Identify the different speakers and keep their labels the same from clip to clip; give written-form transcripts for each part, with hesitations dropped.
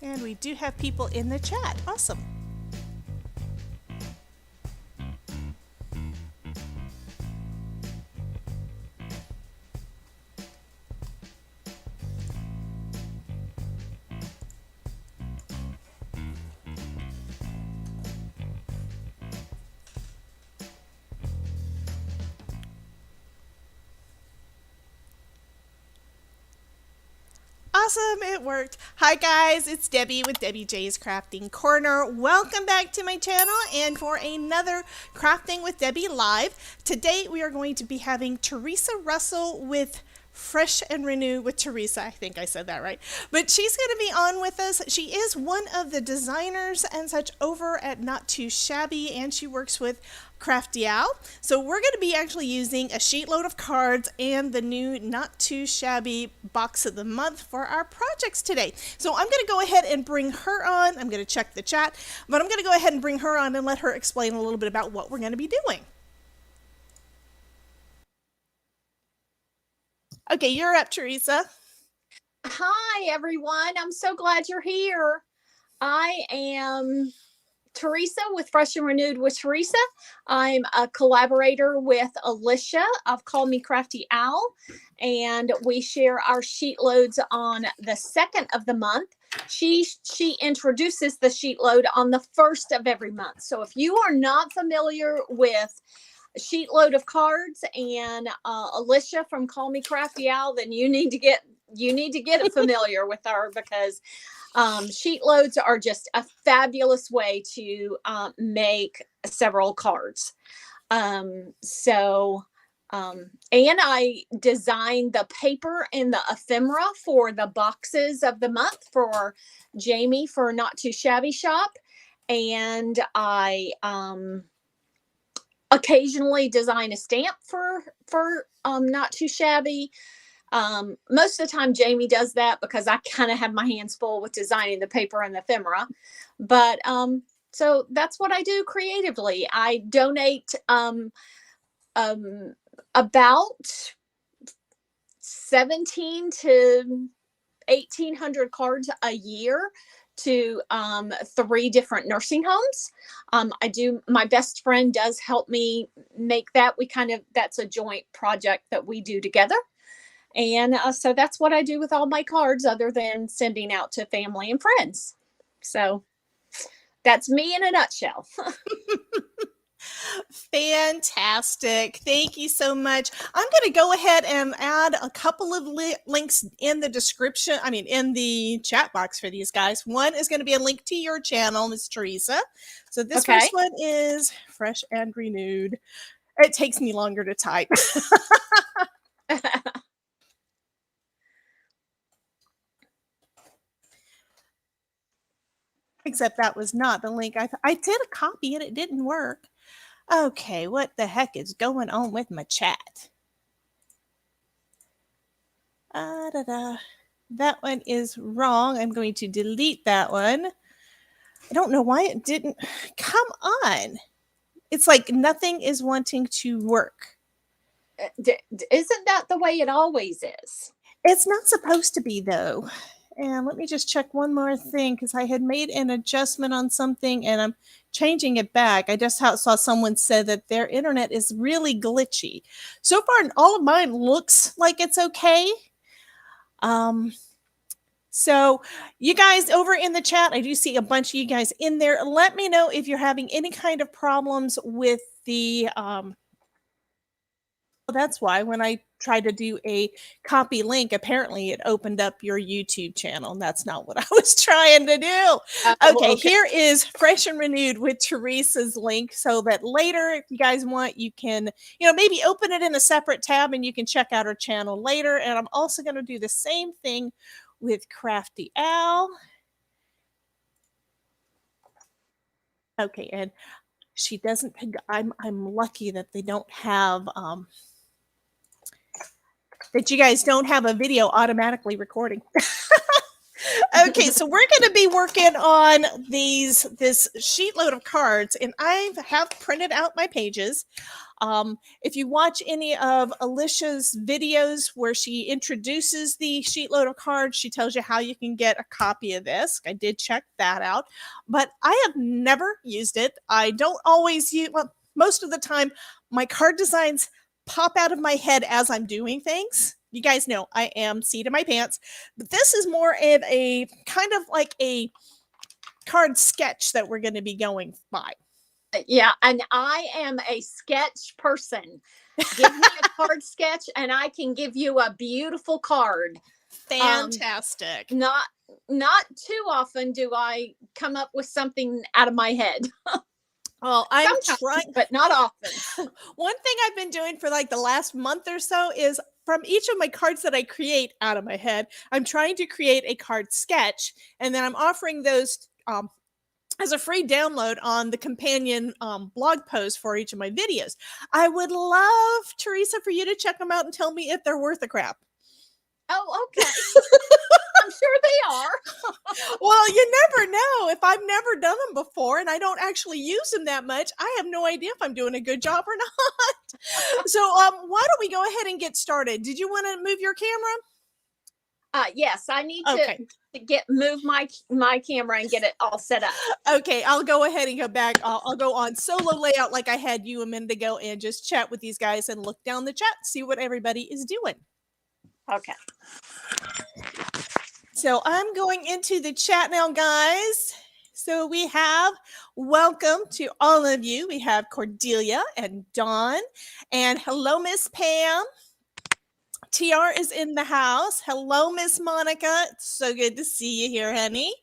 Speaker 1: And we do have people in the chat. Awesome. Awesome, it worked. Hi guys, it's Debbie with Debbie J's Crafting Corner. Welcome back to my channel and for another Crafting with Debbie Live. Today we are going to be having Teresa Russell with Fresh and Renew with Teresa. I think I said that right. But she's going to be on with us. She is one of the designers and such over at Not Too Shabby, and she works with Crafty Owl. So we're going to be actually using a sheet load of cards and the new Not Too Shabby box of the month for our projects today. So I'm going to go ahead and bring her on. I'm going to check the chat, but I'm going to go ahead and bring her on and let her explain a little bit about what we're going to be doing. Okay, you're up, Teresa.
Speaker 2: Hi, everyone. I'm so glad you're here. I am Teresa with Fresh and Renewed with Teresa. I'm a collaborator with Alicia of Call Me Crafty Owl, and we share our sheet loads on the 2nd of the month. She introduces the sheet load on the 1st of every month. So if you are not familiar with sheet load of cards and Alicia from Call Me Crafty Owl, then you need to get familiar with her, because sheet loads are just a fabulous way to make several cards. And I designed the paper and the ephemera for the boxes of the month for Jamie for Not Too Shabby Shop, and I occasionally design a stamp for Not Too Shabby. Most of the time Jamie does that because I kind of have my hands full with designing the paper and the ephemera. But so that's what I do creatively. I donate about 17 to 1,800 cards a year to 3 different nursing homes. My best friend does help me make that. That's a joint project that we do together. And so that's what I do with all my cards, other than sending out to family and friends. So that's me in a nutshell.
Speaker 1: Fantastic. Thank you so much. I'm going to go ahead and add a couple of links in the description, in the chat box for these guys. One is going to be a link to your channel, Miss Teresa. So this first one is Fresh and Renewed. It takes me longer to type. Except that was not the link. I did a copy and it didn't work. Okay, what the heck is going on with my chat? That one is wrong. I'm going to delete that one. I don't know why it didn't. Come on. It's like nothing is wanting to work.
Speaker 2: Isn't that the way it always is?
Speaker 1: It's not supposed to be, though. And let me just check one more thing, because I had made an adjustment on something and I'm changing it back. I just saw someone said that their internet is really glitchy. So far, all of mine looks like it's okay. So you guys over in the chat, I do see a bunch of you guys in there. Let me know if you're having any kind of problems with the that's why when I tried to do a copy link, apparently it opened up your YouTube channel. And that's not what I was trying to do. Okay, here is Fresh and Renewed with Teresa's link, so that later, if you guys want, you can, maybe open it in a separate tab and you can check out her channel later. And I'm also going to do the same thing with Crafty Owl. Okay, and she doesn't, I'm lucky that they don't have, that you guys don't have a video automatically recording. Okay, so we're going to be working on this sheet load of cards, and I have printed out my pages. If you watch any of Alicia's videos where she introduces the sheet load of cards, she tells you how you can get a copy of this. I did check that out, but I have never used it. I don't always use, well, most of the time, my card designs pop out of my head as I'm doing things. You guys know I am seat in my pants, but this is more of a kind of like a card sketch that we're going to be going by.
Speaker 2: Yeah, and I am a sketch person. Give me a card sketch and I can give you a beautiful card.
Speaker 1: Fantastic.
Speaker 2: Not too often do I come up with something out of my head.
Speaker 1: Well, I'm trying,
Speaker 2: but not often.
Speaker 1: One thing I've been doing for like the last month or so is from each of my cards that I create out of my head, I'm trying to create a card sketch, and then I'm offering those as a free download on the companion blog post for each of my videos. I would love, Teresa, for you to check them out and tell me if they're worth the crap.
Speaker 2: Oh, okay. I'm sure they are.
Speaker 1: Well, you never know. If I've never done them before and I don't actually use them that much, I have no idea if I'm doing a good job or not. So why don't we go ahead and get started? Did you want to move your camera?
Speaker 2: Yes, I need to move my camera and get it all set up.
Speaker 1: Okay, I'll go ahead and go back. I'll go on solo layout like I had you a minute ago and just chat with these guys and look down the chat, see what everybody is doing.
Speaker 2: Okay.
Speaker 1: So I'm going into the chat now, guys. So we have welcome to all of you. We have Cordelia and Dawn, and hello, Miss Pam. TR is in the house. Hello, Miss Monica. It's so good to see you here, honey.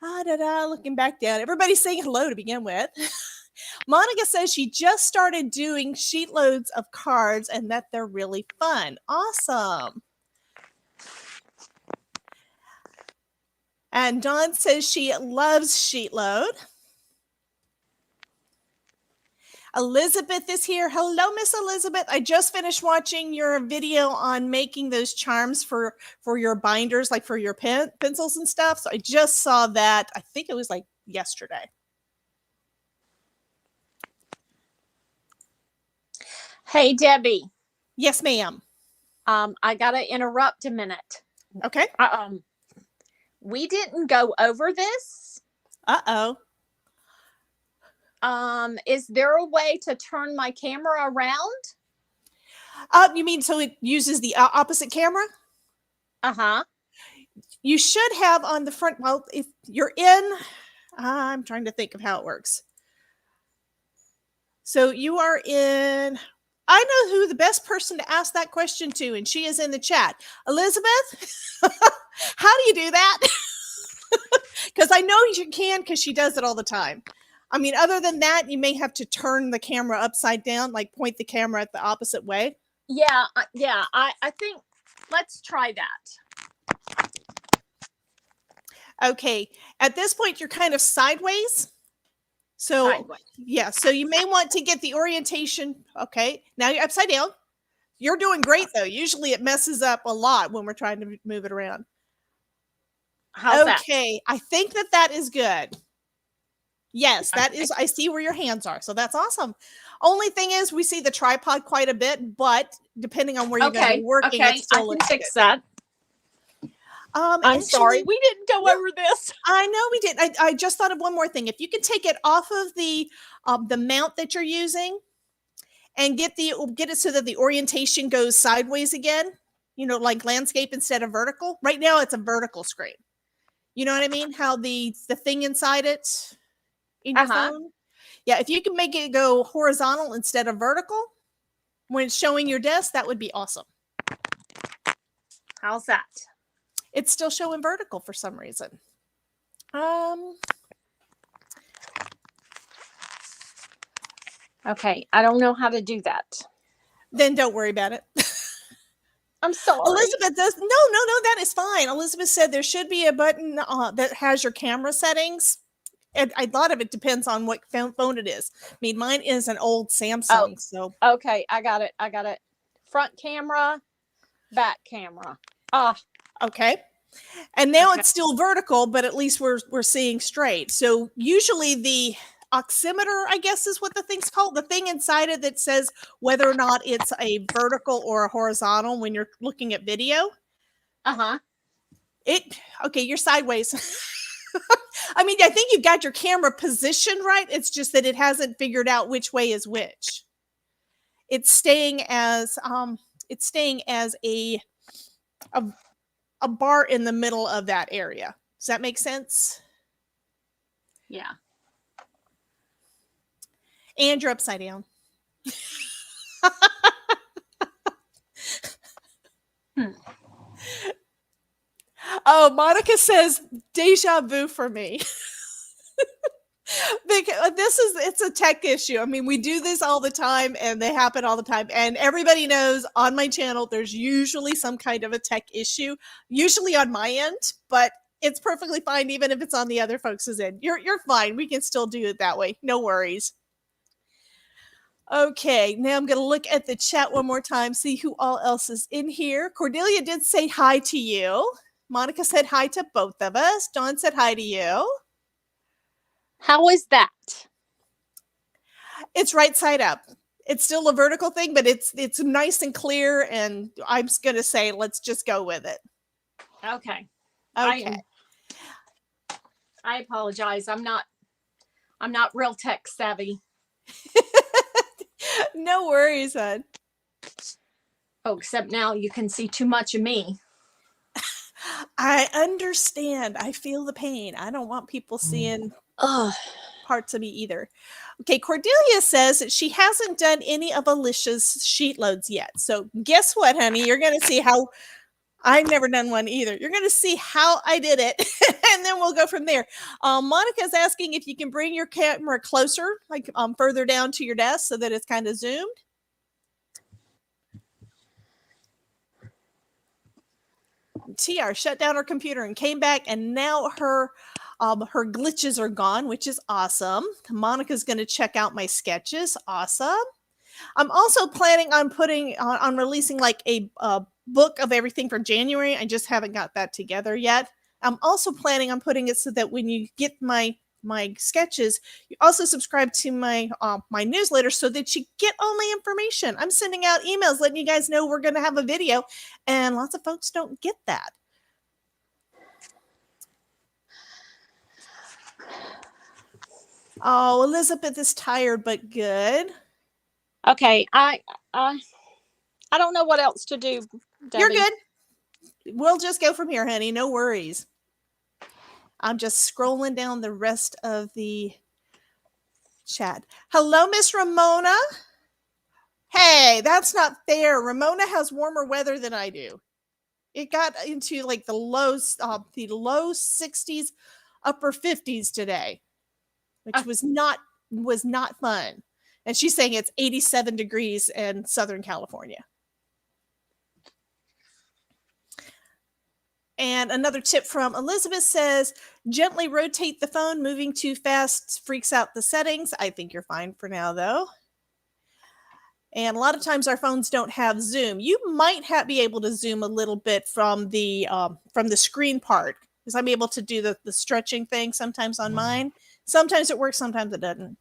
Speaker 1: Looking back down. Everybody's saying hello to begin with. Monica says she just started doing sheet loads of cards and that they're really fun. Awesome. And Dawn says she loves sheet load. Elizabeth is here. Hello, Miss Elizabeth. I just finished watching your video on making those charms for your binders, like for your pencils and stuff. So I just saw that. I think it was like yesterday.
Speaker 2: Hey, Debbie.
Speaker 1: Yes, ma'am.
Speaker 2: I gotta interrupt a minute.
Speaker 1: Okay.
Speaker 2: We didn't go over this.
Speaker 1: Uh-oh.
Speaker 2: Is there a way to turn my camera around?
Speaker 1: You mean so it uses the opposite camera?
Speaker 2: Uh-huh.
Speaker 1: You should have on the front. Well, if you're in, I'm trying to think of how it works. So you are in. I know who the best person to ask that question to, and she is in the chat. Elizabeth, how do you do that? Because I know you can, because she does it all the time. I mean, other than that, you may have to turn the camera upside down, like point the camera at the opposite way.
Speaker 2: Yeah. I think let's try that.
Speaker 1: Okay. At this point, you're kind of sideways. So, yeah, so you may want to get the orientation. Okay, now you're upside down. You're doing great, though. Usually it messes up a lot when we're trying to move it around.
Speaker 2: How's that?
Speaker 1: Okay, I think that is good. Yes, that is. I see where your hands are, so that's awesome. Only thing is, we see the tripod quite a bit, but depending on where you're going to be working, it still looks good.
Speaker 2: I can fix that. I'm sorry, we didn't go over this.
Speaker 1: I know we did. I just thought of one more thing. If you could take it off of the mount that you're using and get it so that the orientation goes sideways again, you know, like landscape instead of vertical. Right now it's a vertical screen. You know what I mean? How the thing inside it in your phone. Yeah, if you can make it go horizontal instead of vertical when it's showing your desk, that would be awesome.
Speaker 2: How's that?
Speaker 1: It's still showing vertical for some reason.
Speaker 2: Okay, I don't know how to do that.
Speaker 1: Then don't worry about it.
Speaker 2: I'm sorry.
Speaker 1: Elizabeth does. No, that is fine. Elizabeth said there should be a button that has your camera settings. And a lot of it depends on what phone it is. I mean, mine is an old Samsung. So
Speaker 2: okay, I got it. Front camera, back camera.
Speaker 1: Okay. And now it's still vertical, but at least we're seeing straight. So usually the oximeter, I guess is what the thing's called. The thing inside it that says whether or not it's a vertical or a horizontal when you're looking at video.
Speaker 2: Uh-huh.
Speaker 1: Okay, you're sideways. I mean, I think you've got your camera positioned right. It's just that it hasn't figured out which way is which. It's staying as a bar in the middle of that area. Does that make sense?
Speaker 2: Yeah.
Speaker 1: And you're upside down. Oh, Monica says deja vu for me. Because it's a tech issue. I mean, we do this all the time and they happen all the time. And everybody knows on my channel, there's usually some kind of a tech issue, usually on my end, but it's perfectly fine even if it's on the other folks' end. You're fine. We can still do it that way. No worries. Okay, now I'm going to look at the chat one more time, see who all else is in here. Cordelia did say hi to you. Monica said hi to both of us. Dawn said hi to you.
Speaker 2: How is that?
Speaker 1: It's right side up. It's still a vertical thing, but it's nice and clear, and I'm just going to say let's just go with it.
Speaker 2: Okay.
Speaker 1: Okay.
Speaker 2: I apologize. I'm not real tech savvy.
Speaker 1: No worries, hon.
Speaker 2: Oh, except now you can see too much of me.
Speaker 1: I understand. I feel the pain. I don't want people seeing parts of me either. Okay, Cordelia says that she hasn't done any of Alicia's sheet loads yet. So guess what, honey? You're going to see how I've never done one either. You're going to see how I did it, and then we'll go from there. Monica's asking if you can bring your camera closer, like further down to your desk so that it's kind of zoomed. TR shut down her computer and came back, and now her glitches are gone, which is awesome. Monica's going to check out my sketches. Awesome. I'm also planning on on releasing like a book of everything for January. I just haven't got that together yet. I'm also planning on putting it so that when you get my sketches, you also subscribe to my newsletter so that you get all my information. I'm sending out emails letting you guys know we're going to have a video, and lots of folks don't get that. Oh, Elizabeth is tired but good.
Speaker 2: Okay, I don't know what else to do, Debbie.
Speaker 1: You're good. We'll just go from here, honey. No worries. I'm just scrolling down the rest of the chat. Hello, Miss Ramona. Hey, that's not fair. Ramona has warmer weather than I do. It got into like the low 60s, upper 50s today, which was not fun. And she's saying it's 87 degrees in Southern California. And another tip from Elizabeth says, gently rotate the phone. Moving too fast freaks out the settings. I think you're fine for now, though. And a lot of times our phones don't have zoom. You might be able to zoom a little bit from the screen part, because I'm able to do the stretching thing sometimes on mine. Sometimes it works, sometimes it doesn't.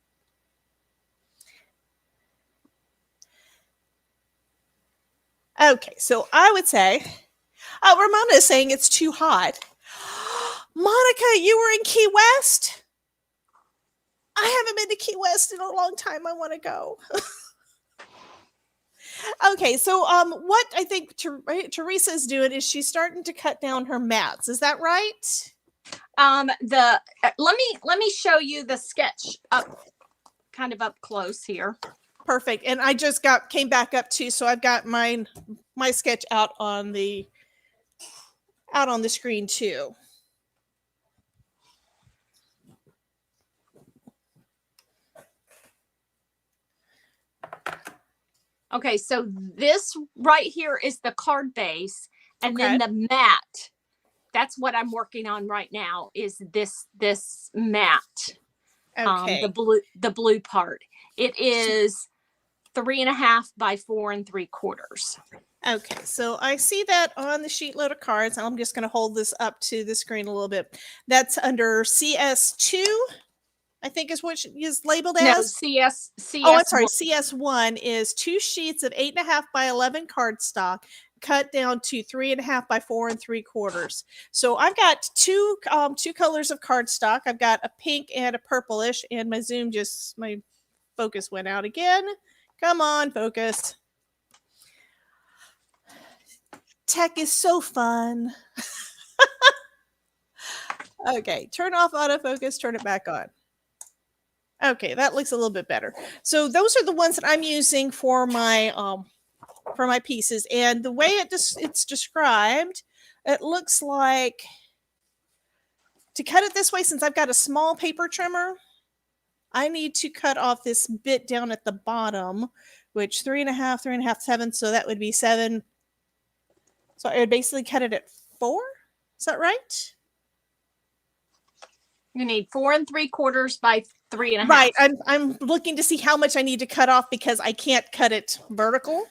Speaker 1: Okay, so I would say, Ramona is saying it's too hot. Monica, you were in Key West? I haven't been to Key West in a long time. I want to go. Okay, so what I think Teresa is doing is she's starting to cut down her mats. Is that right?
Speaker 2: Let me show you the sketch kind of up close here.
Speaker 1: Perfect. And I just came back up too, so I've got my sketch out on the screen too.
Speaker 2: Okay, so this right here is the card base, and then the mat. That's what I'm working on right now. Is this mat?
Speaker 1: Okay.
Speaker 2: The blue part. It is 3.5 by 4 3/4.
Speaker 1: Okay, so I see that on the sheet load of cards. I'm just going to hold this up to the screen a little bit. That's under CS2. I think is what is labeled
Speaker 2: No,
Speaker 1: as.
Speaker 2: CS.
Speaker 1: Oh, I'm sorry. CS1 is 2 sheets of 8.5 by 11 cardstock cut down to 3.5 by 4 3/4. So I've got two colors of cardstock. I've got a pink and a purplish, and my focus went out again. Come on, focus. Tech is so fun. Okay, turn off autofocus, turn it back on. Okay, that looks a little bit better. So those are the ones that I'm using for my pieces, and the way it's described, it looks like to cut it this way, since I've got a small paper trimmer, I need to cut off this bit down at the bottom, which 3.5, 7, so that would be 7. So I would basically cut it at 4. Is that right?
Speaker 2: You need 4 3/4 by 3.5.
Speaker 1: Right. I'm looking to see how much I need to cut off because I can't cut it vertical.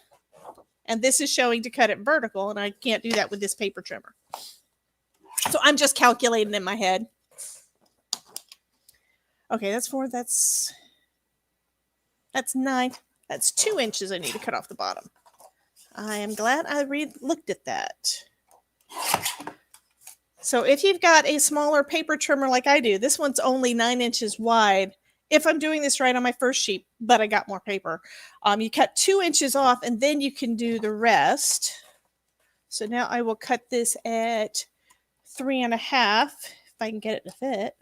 Speaker 1: And this is showing to cut it vertical, and I can't do that with this paper trimmer. So I'm just calculating in my head. Okay, that's 4. That's 9. That's 2 inches I need to cut off the bottom. I am glad I looked at that. So if you've got a smaller paper trimmer like I do, this one's only 9 inches wide. If I'm doing this right on my first sheet, but I got more paper. You cut 2 inches off, and then you can do the rest. So now I will cut this at 3.5, if I can get it to fit.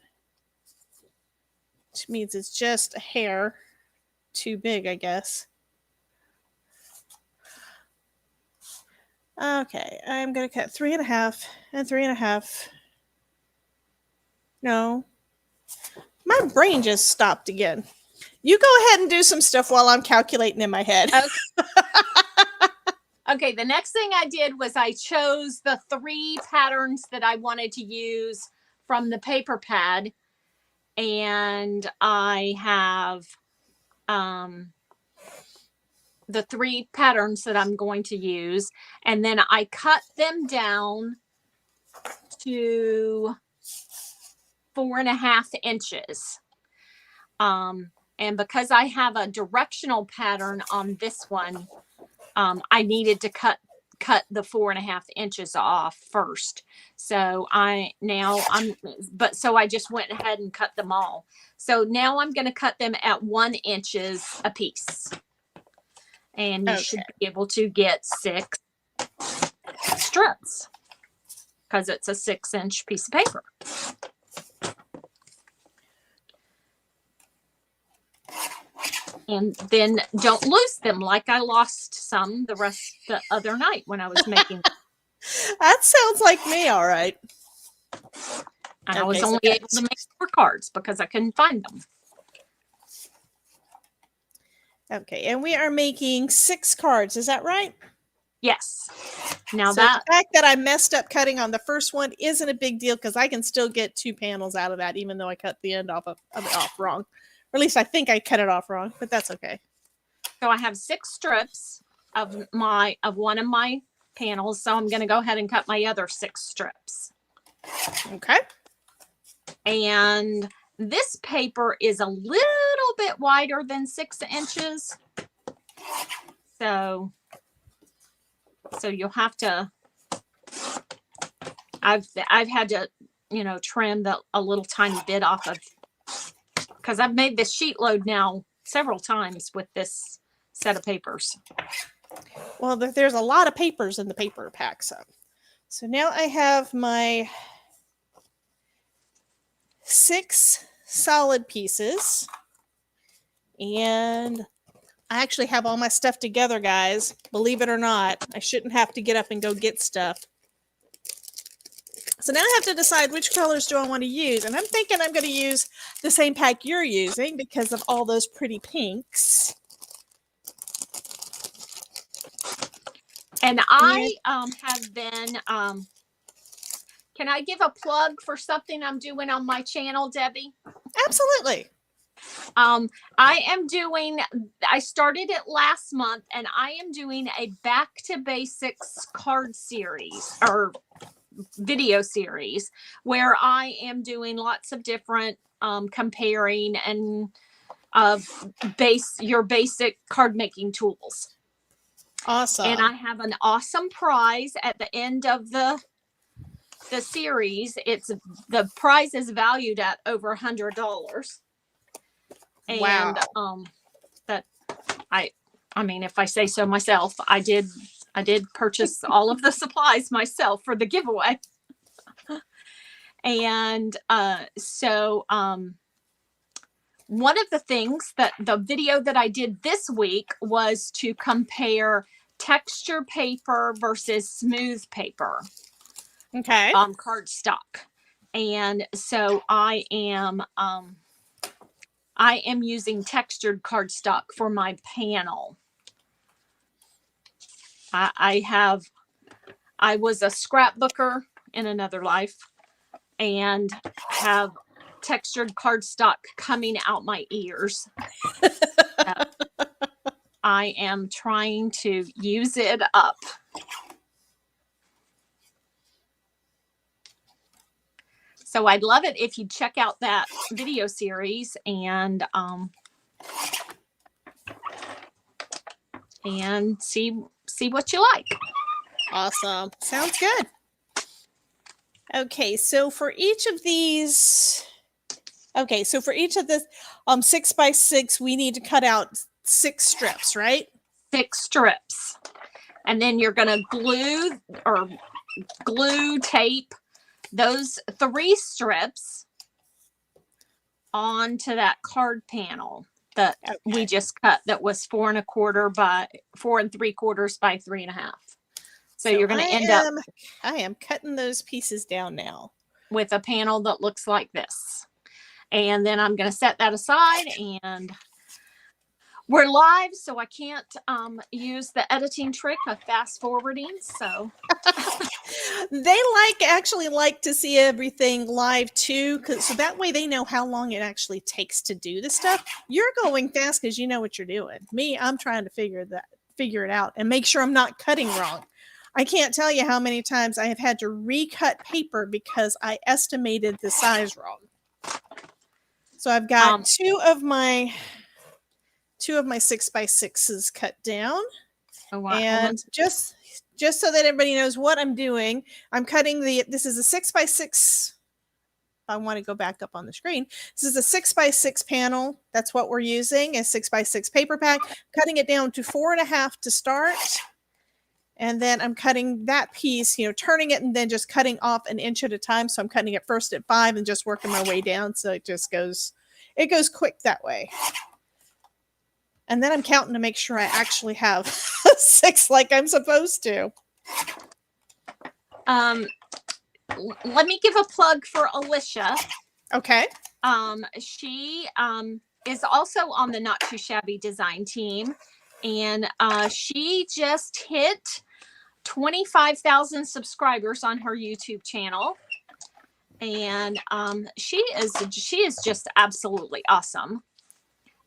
Speaker 1: Which means it's just a hair too big, I guess. Okay, I'm going to cut 3.5 and 3.5. No. My brain just stopped again. You go ahead and do some stuff while I'm calculating in my head.
Speaker 2: Okay. Okay, the next thing I did was I chose the 3 patterns that I wanted to use from the paper pad. And I have the 3 patterns that I'm going to use. And then I cut them down to 4.5 inches. And because I have a directional pattern on this one, I needed to cut the 4.5 inches off first. So I just went ahead and cut them all. So now I'm going to cut them at 1 inch a piece. And you should be able to get 6 strips because it's a 6-inch piece of paper. And then don't lose them like I lost some the other night when I was making them.
Speaker 1: That sounds like me, all right.
Speaker 2: And I was only able to make 4 cards because I couldn't find them.
Speaker 1: Okay, and we are making 6 cards. Is that right?
Speaker 2: Yes. Now
Speaker 1: so the fact that I messed up cutting on the first one isn't a big deal because I can still get 2 panels out of that, even though I cut the end of it off wrong. Or at least I think I cut it off wrong, but that's okay.
Speaker 2: So I have 6 strips of one of my panels. So I'm going to go ahead and cut my other 6 strips.
Speaker 1: Okay.
Speaker 2: And this paper is a little bit wider than 6 inches. So you'll have to, I've had to, trim a little tiny bit off of, because I've made this sheet load now several times with this set of papers.
Speaker 1: Well, there's a lot of papers in the paper pack. So now I have my 6 solid pieces, and I actually have all my stuff together, guys. Believe it or not, I shouldn't have to get up and go get stuff. So now I have to decide which colors do I want to use, and I'm thinking I'm going to use the same pack you're using because of all those pretty pinks.
Speaker 2: And I have been, can I give a plug for something I'm doing on my channel, Debbie?
Speaker 1: Absolutely.
Speaker 2: I started it last month, and I am doing a Back to Basics card series or video series where I am doing lots of different comparing and your basic card making tools.
Speaker 1: Awesome.
Speaker 2: And I have an awesome prize at the end of the series. The prize is valued at over $100.
Speaker 1: Wow.
Speaker 2: And that I mean, if I say so myself, I did purchase all of the supplies myself for the giveaway. And so one of the things that the video that I did this week was to compare texture paper versus smooth paper.
Speaker 1: Okay.
Speaker 2: Cardstock. And so I am using textured cardstock for my panel. I was a scrapbooker in another life and have textured cardstock coming out my ears. I am trying to use it up. So I'd love it if you check out that video series and see what you like.
Speaker 1: Awesome. Sounds good. Okay, so for each of these, for each of the 6x6, we need to cut out 6 strips, right?
Speaker 2: 6 strips. And then you're going to glue tape those 3 strips onto that card panel that we just cut, that was 4 3/4 by 3.5. So you're going to end up.
Speaker 1: I am cutting those pieces down now
Speaker 2: with a panel that looks like this. And then I'm going to set that aside, and we're live, so I can't use the editing trick of fast forwarding. So
Speaker 1: they actually like to see everything live too, so that way they know how long it actually takes to do the stuff. You're going fast because you know what you're doing. Me, I'm trying to figure it out and make sure I'm not cutting wrong. I can't tell you how many times I have had to recut paper because I estimated the size wrong. So I've got two of my 6x6s cut down.
Speaker 2: Oh, wow.
Speaker 1: And just so that everybody knows what I'm doing, I'm cutting this is a 6x6. I want to go back up on the screen. This is a 6x6 panel. That's what we're using, a 6x6 paper pack. Cutting it down to 4.5 to start. And then I'm cutting that piece, turning it and then just cutting off an inch at a time. So I'm cutting it first at 5 and just working my way down. So it goes quick that way. And then I'm counting to make sure I actually have 6 like I'm supposed to.
Speaker 2: Let me give a plug for Alicia.
Speaker 1: Okay.
Speaker 2: She is also on the Not Too Shabby design team. And she just hit 25,000 subscribers on her YouTube channel. And she is just absolutely awesome.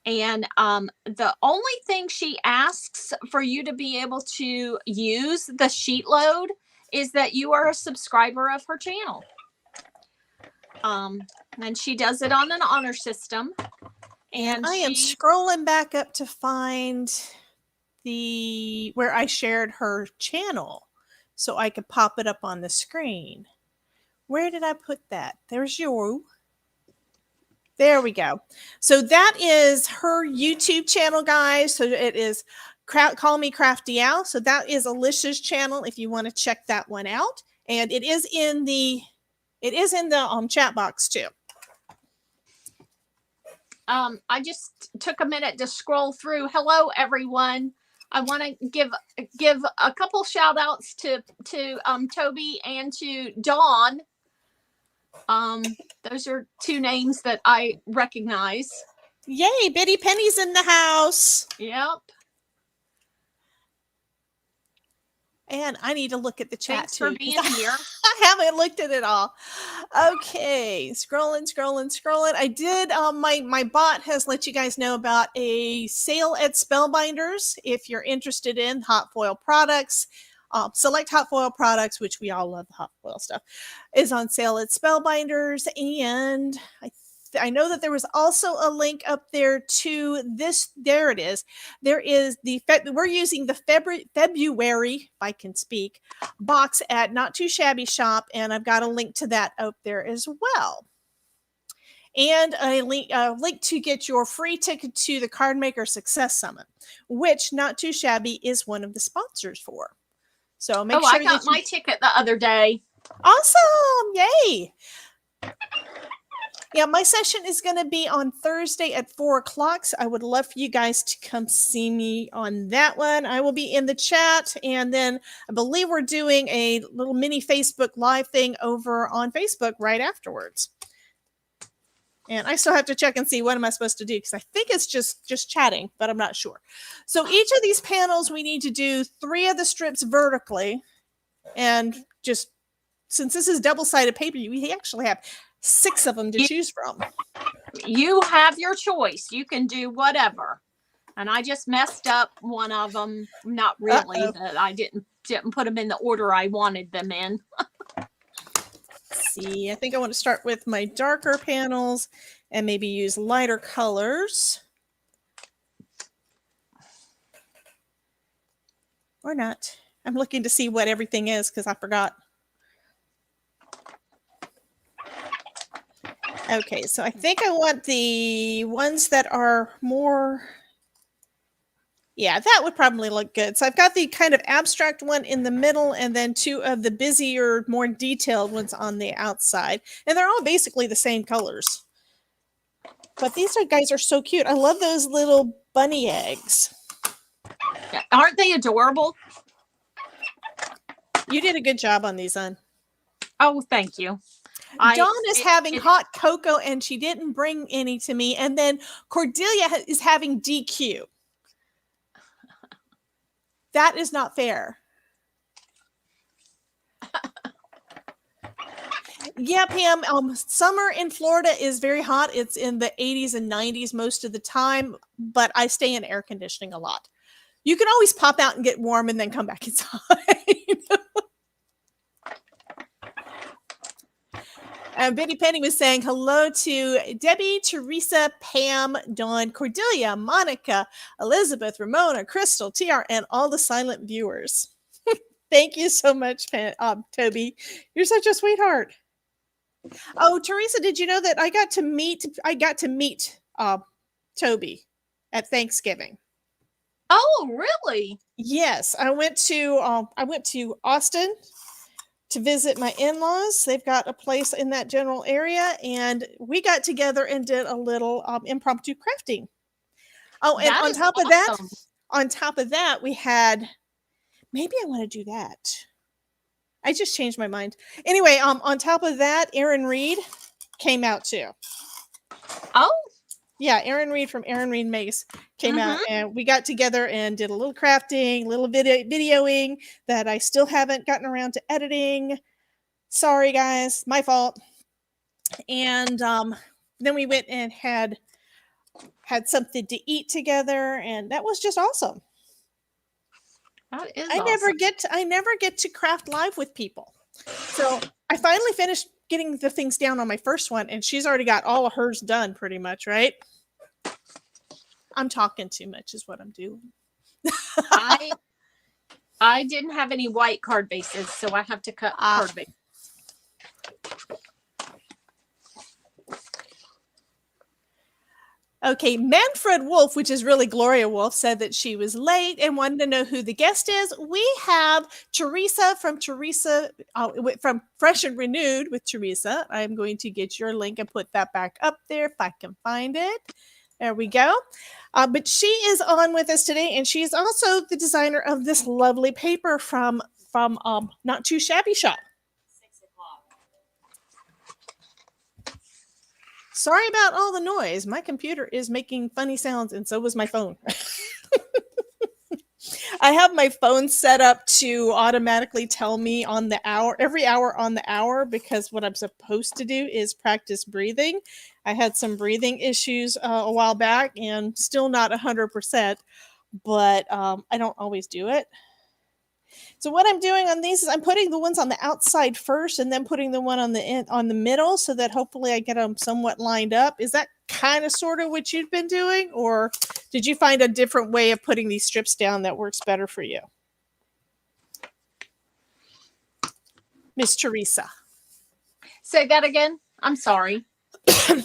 Speaker 2: And the only thing she asks for you to be able to use the sheet load is that you are a subscriber of her channel. And she does it on an honor system. And
Speaker 1: I am scrolling back up to find where I shared her channel so I could pop it up on the screen. Where did I put that? There's you. There we go. So that is her YouTube channel, guys. So it is Call Me Crafty Al. So that is Alicia's channel if you want to check that one out. And it is in the chat box too.
Speaker 2: I just took a minute to scroll through. Hello, everyone. I want to give a couple shout outs to Toby and to Dawn. Those are 2 names that I recognize.
Speaker 1: Yay, Bitty Penny's in the house.
Speaker 2: Yep.
Speaker 1: And I need to look at the chat
Speaker 2: Thanks
Speaker 1: too.
Speaker 2: for being here.
Speaker 1: I haven't looked at it all. Okay, scrolling. I did. My bot has let you guys know about a sale at Spellbinders. If you're interested in hot foil products, select hot foil products, which we all love. The hot foil stuff is on sale at Spellbinders, and I I know that there was also a link up there to this. There it is. There is we're using the February, if I can speak, box at Not Too Shabby Shop, and I've got a link to that up there as well. And a link to get your free ticket to the Card Maker Success Summit, which Not Too Shabby is one of the sponsors for. So make sure
Speaker 2: I got my ticket the other day.
Speaker 1: Awesome! Yay! Yeah, my session is going to be on Thursday at 4:00. So I would love for you guys to come see me on that one. I will be in the chat, and then I believe we're doing a little mini Facebook Live thing over on Facebook right afterwards. And I still have to check and see what am I supposed to do, because I think it's just chatting, but I'm not sure. So each of these panels, we need to do 3 of the strips vertically, and just since this is double-sided paper, we actually have 6 of them to choose from.
Speaker 2: You have your choice. You can do whatever. And I just messed up one of them. Not really. That I didn't put them in the order I wanted them in.
Speaker 1: See, I think I want to start with my darker panels and maybe use lighter colors. Or not. I'm looking to see what everything is because I forgot. Okay, so I think I want the ones that are more... Yeah, that would probably look good. So I've got the kind of abstract one in the middle, and then 2 of the busier, more detailed ones on the outside. And they're all basically the same colors. But these guys are so cute. I love those little bunny eggs.
Speaker 2: Aren't they adorable?
Speaker 1: You did a good job on these, hon.
Speaker 2: Oh, thank you.
Speaker 1: Dawn is having hot cocoa, and she didn't bring any to me. And then Cordelia is having DQ. That is not fair. Yeah, Pam, summer in Florida is very hot. It's in the 80s and 90s most of the time, but I stay in air conditioning a lot. You can always pop out and get warm and then come back inside. Betty Penny was saying hello to Debbie, Teresa, Pam, Dawn, Cordelia, Monica, Elizabeth, Ramona, Crystal, TR, and all the silent viewers. Thank you so much, Toby. You're such a sweetheart. Oh, Teresa, did you know that I got to meet Toby at Thanksgiving?
Speaker 2: Oh, really?
Speaker 1: Yes, I went to Austin to visit my in-laws. They've got a place in that general area, and we got together and did a little impromptu crafting. Oh, and on top of that, we had, maybe I want to do that. I just changed my mind. Anyway, on top of that, Aaron Reed came out too.
Speaker 2: Oh.
Speaker 1: Yeah, Aaron Reed from Aaron Reed Mace came out, and we got together and did a little crafting, little videoing that I still haven't gotten around to editing. Sorry, guys, my fault. And then we went and had something to eat together, and that was just awesome.
Speaker 2: That is
Speaker 1: I
Speaker 2: awesome.
Speaker 1: never get to craft live with people. So I finally finished getting the things down on my first one, and she's already got all of hers done pretty much, right? I'm talking too much is what I'm doing.
Speaker 2: I didn't have any white card bases, so I have to cut card bases.
Speaker 1: Okay, Manfred Wolf, which is really Gloria Wolf, said that she was late and wanted to know who the guest is. We have Teresa from Fresh and Renewed with Teresa. I'm going to get your link and put that back up there if I can find it. There we go. But she is on with us today, and she's also the designer of this lovely paper from Not Too Shabby Shop.
Speaker 2: 6 o'clock.
Speaker 1: Sorry about all the noise. My computer is making funny sounds, and so was my phone. I have my phone set up to automatically tell me on the hour, every hour on the hour, because what I'm supposed to do is practice breathing. I had some breathing issues a while back, and still not 100%, but I don't always do it. So what I'm doing on these is I'm putting the ones on the outside first and then putting the one on the middle so that hopefully I get them somewhat lined up. Is that kind of sort of what you've been doing, or did you find a different way of putting these strips down that works better for you? Miss Teresa.
Speaker 2: Say that again. I'm sorry.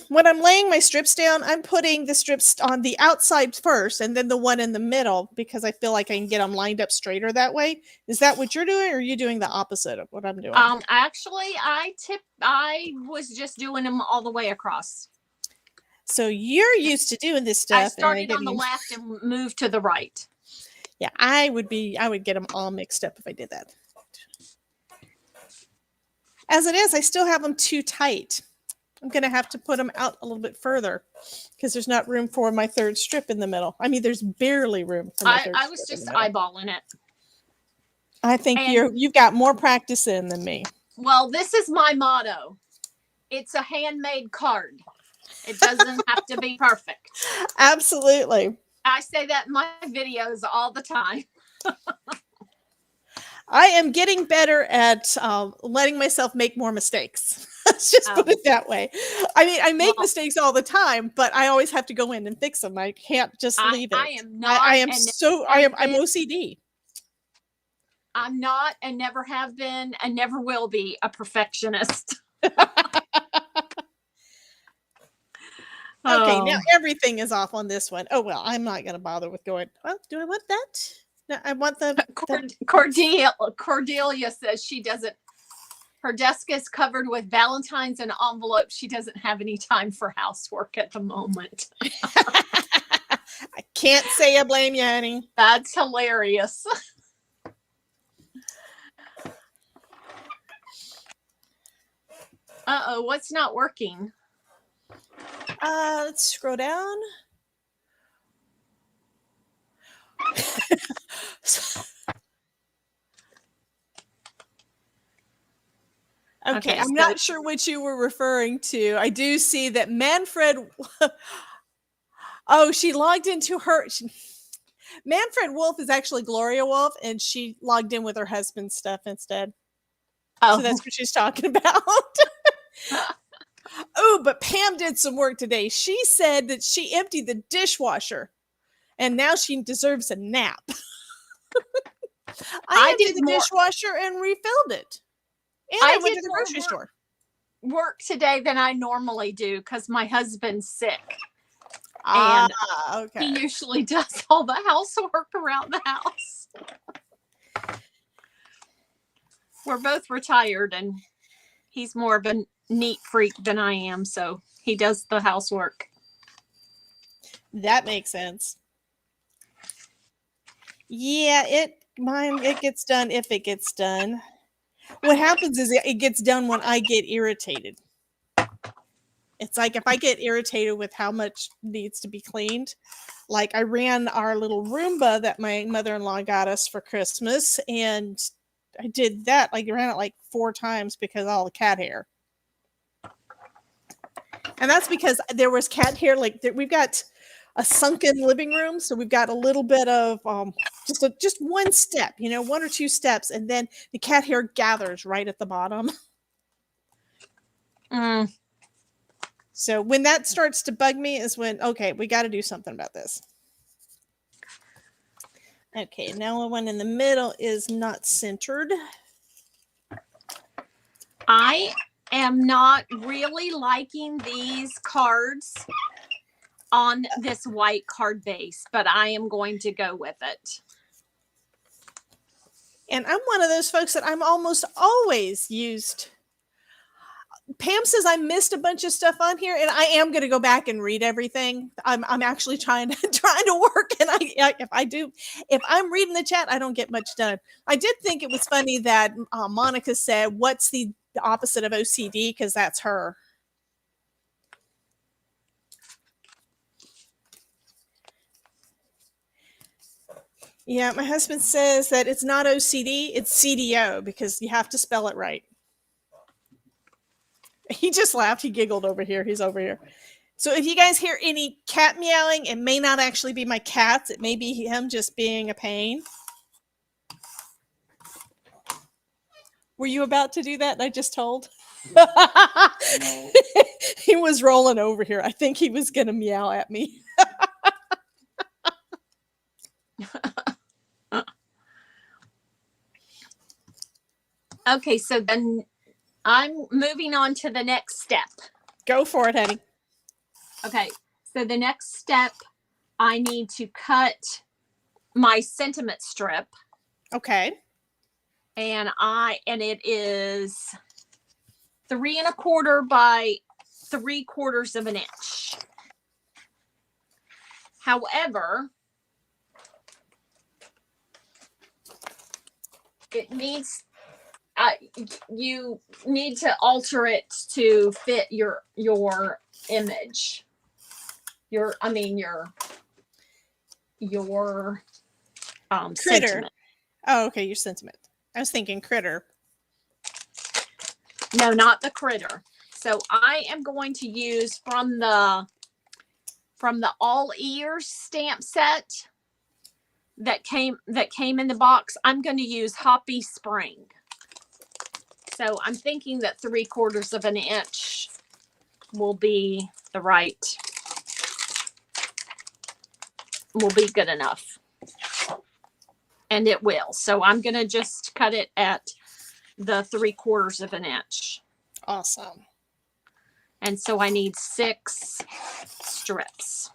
Speaker 1: When I'm laying my strips down, I'm putting the strips on the outside first and then the one in the middle because I feel like I can get them lined up straighter that way. Is that what you're doing, or are you doing the opposite of what I'm doing?
Speaker 2: Actually, I was just doing them all the way across.
Speaker 1: So you're used to doing this stuff.
Speaker 2: I started on the left and moved to the right.
Speaker 1: Yeah, I would get them all mixed up if I did that. As it is, I still have them too tight. I'm going to have to put them out a little bit further because there's not room for my third strip in the middle. I mean, there's barely room for my third strip.
Speaker 2: I was just eyeballing it.
Speaker 1: I think you've got more practice in than me.
Speaker 2: Well, this is my motto. It's a handmade card. It doesn't have to be perfect.
Speaker 1: Absolutely.
Speaker 2: I say that in my videos all the time.
Speaker 1: I am getting better at letting myself make more mistakes. Let's just put it that way. I mean, I make mistakes all the time, but I always have to go in and fix them. I can't just leave it.
Speaker 2: I am not.
Speaker 1: I'm OCD.
Speaker 2: I'm not, and never have been, and never will be a perfectionist.
Speaker 1: Okay, now everything is off on this one. Oh, well, I'm not going to bother with going, well, do I want that? No, I want the...
Speaker 2: Cordelia says she doesn't... Her desk is covered with Valentine's and envelopes. She doesn't have any time for housework at the moment.
Speaker 1: I can't say I blame you, honey.
Speaker 2: That's hilarious. Uh-oh, what's not working?
Speaker 1: Let's scroll down. Okay, I'm not sure what you were referring to. I do see that Manfred... Oh, she logged into her... Manfred Wolf is actually Gloria Wolf, and she logged in with her husband's stuff instead. Oh. So that's what she's talking about. Oh, but Pam did some work today. She said that she emptied the dishwasher, and now she deserves a nap. I emptied the dishwasher and refilled it. And I went to the grocery store.
Speaker 2: Work today than I normally do because my husband's sick. And okay. He usually does all the housework around the house. We're both retired, and he's more of a neat freak than I am, so he does the housework.
Speaker 1: That makes sense. Yeah, it gets done if it gets done. What happens is it gets done when I get irritated. It's like if I get irritated with how much needs to be cleaned, like I ran our little Roomba that my mother-in-law got us for Christmas, and I did that. Like I ran it like 4 times because of all the cat hair. And that's because there was cat hair. Like we've got a sunken living room, so we've got a little bit of just one step, 1 or 2 steps, and then the cat hair gathers right at the bottom. So when that starts to bug me is when, okay, we got to do something about this. Okay, now the one in the middle is not centered.
Speaker 2: I am not really liking these cards on this white card base, but I am going to go with it.
Speaker 1: And I'm one of those folks that I'm almost always used. Pam says I missed a bunch of stuff on here, and I am going to go back and read everything. I'm actually trying to work, and if I'm reading the chat, I don't get much done. I did think it was funny that Monica said, "What's the opposite of OCD?" Because that's her. Yeah, my husband says that it's not OCD, it's CDO because you have to spell it right. He just laughed. He giggled over here. He's over here. So if you guys hear any cat meowing, it may not actually be my cats. It may be him just being a pain. Were you about to do that? And I just told. He was rolling over here. I think he was going to meow at me.
Speaker 2: Okay, so then I'm moving on to the next step.
Speaker 1: Go for it, honey.
Speaker 2: Okay, so the next step, I need to cut my sentiment strip.
Speaker 1: Okay.
Speaker 2: And it is 3 1/4 by 3/4 of an inch. However, it needs, you need to alter it to fit your image. Your
Speaker 1: Critter.
Speaker 2: Sentiment.
Speaker 1: Oh, okay, your sentiment. I was thinking critter.
Speaker 2: No, not the critter. So I am going to use from the all ears stamp set that came in the box. I'm going to use Hoppy Spring. So I'm thinking that 3/4 of an inch will be will be good enough. And it will. So I'm going to just cut it at the 3/4 of an inch.
Speaker 1: Awesome.
Speaker 2: And so I need 6 strips.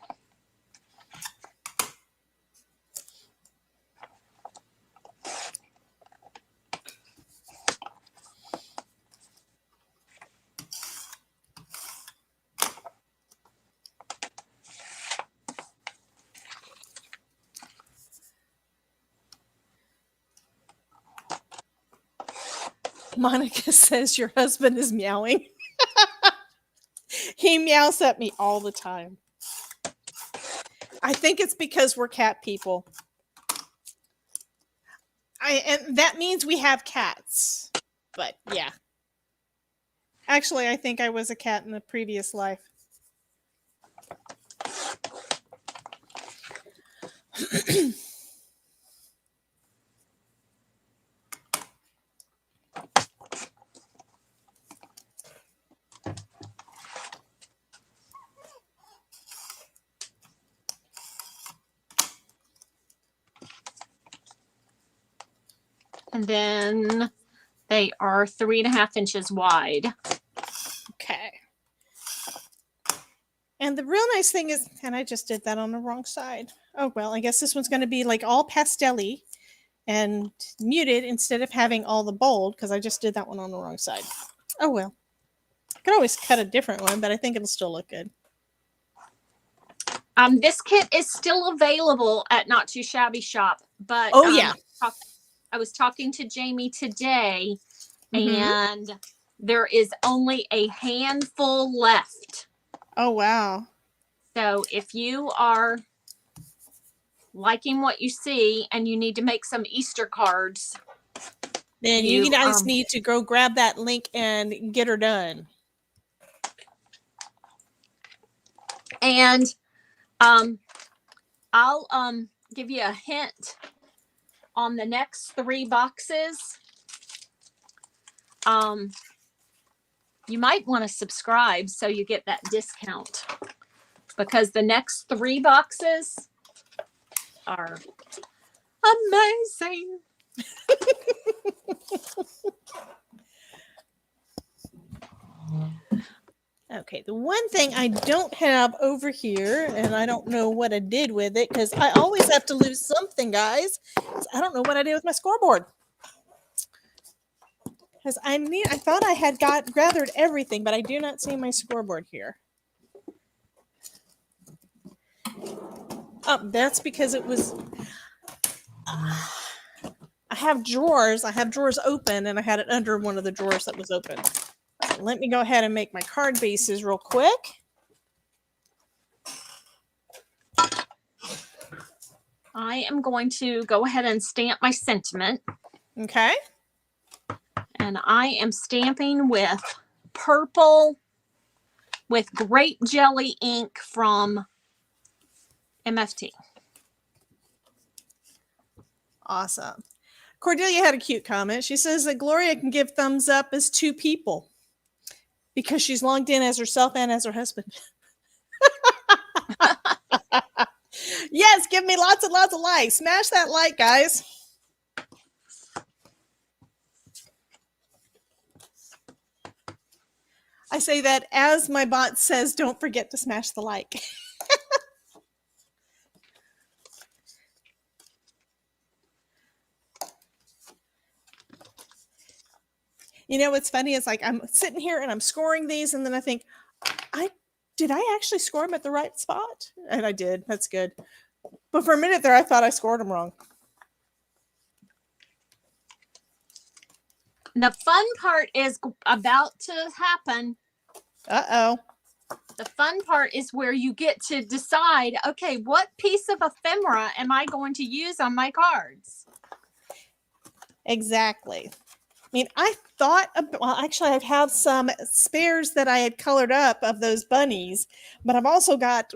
Speaker 1: Monica says your husband is meowing. He meows at me all the time. I think it's because we're cat people. And that means we have cats. But yeah. Actually, I think I was a cat in a previous life.
Speaker 2: And then they are 3 1/2 inches wide.
Speaker 1: Okay. And the real nice thing is, and I just did that on the wrong side. Oh, well, I guess this one's going to be like all pastel-y and muted instead of having all the bold, because I just did that one on the wrong side. Oh, well. I could always cut a different one, but I think it'll still look good.
Speaker 2: This kit is still available at Not Too Shabby Shop, but
Speaker 1: oh yeah,
Speaker 2: I was talking to Jamie today, and there is only a handful left.
Speaker 1: Oh wow!
Speaker 2: So if you are liking what you see and you need to make some Easter cards,
Speaker 1: then you guys need to go grab that link and get her done.
Speaker 2: And I'll give you a hint on the next 3 boxes. You might want to subscribe so you get that discount, because the next 3 boxes are amazing.
Speaker 1: Okay, the one thing I don't have over here, and I don't know what I did with it, because I always have to lose something, guys. I don't know what I did with my scoreboard. Because I thought I had gathered everything, but I do not see my scoreboard here. Oh, that's because it was... I have drawers. I have drawers open, and I had it under one of the drawers that was open. So let me go ahead and make my card bases real quick.
Speaker 2: I am going to go ahead and stamp my sentiment.
Speaker 1: Okay.
Speaker 2: And I am stamping with purple with grape jelly ink from MFT.
Speaker 1: Awesome. Cordelia had a cute comment. She says that Gloria can give thumbs up as two people because she's logged in as herself and as her husband. Yes, give me lots and lots of likes. Smash that like, guys. I say that as my bot says, don't forget to smash the like. You know what's funny is like I'm sitting here and I'm scoring these, and then I think, did I actually score them at the right spot? And I did. That's good. But for a minute there, I thought I scored them wrong.
Speaker 2: The fun part is about to happen.
Speaker 1: Uh-oh.
Speaker 2: The fun part is where you get to decide, okay, what piece of ephemera am I going to use on my cards?
Speaker 1: Exactly. I mean, I thought, well, actually, I have some spares that I had colored up of those bunnies, but I've also got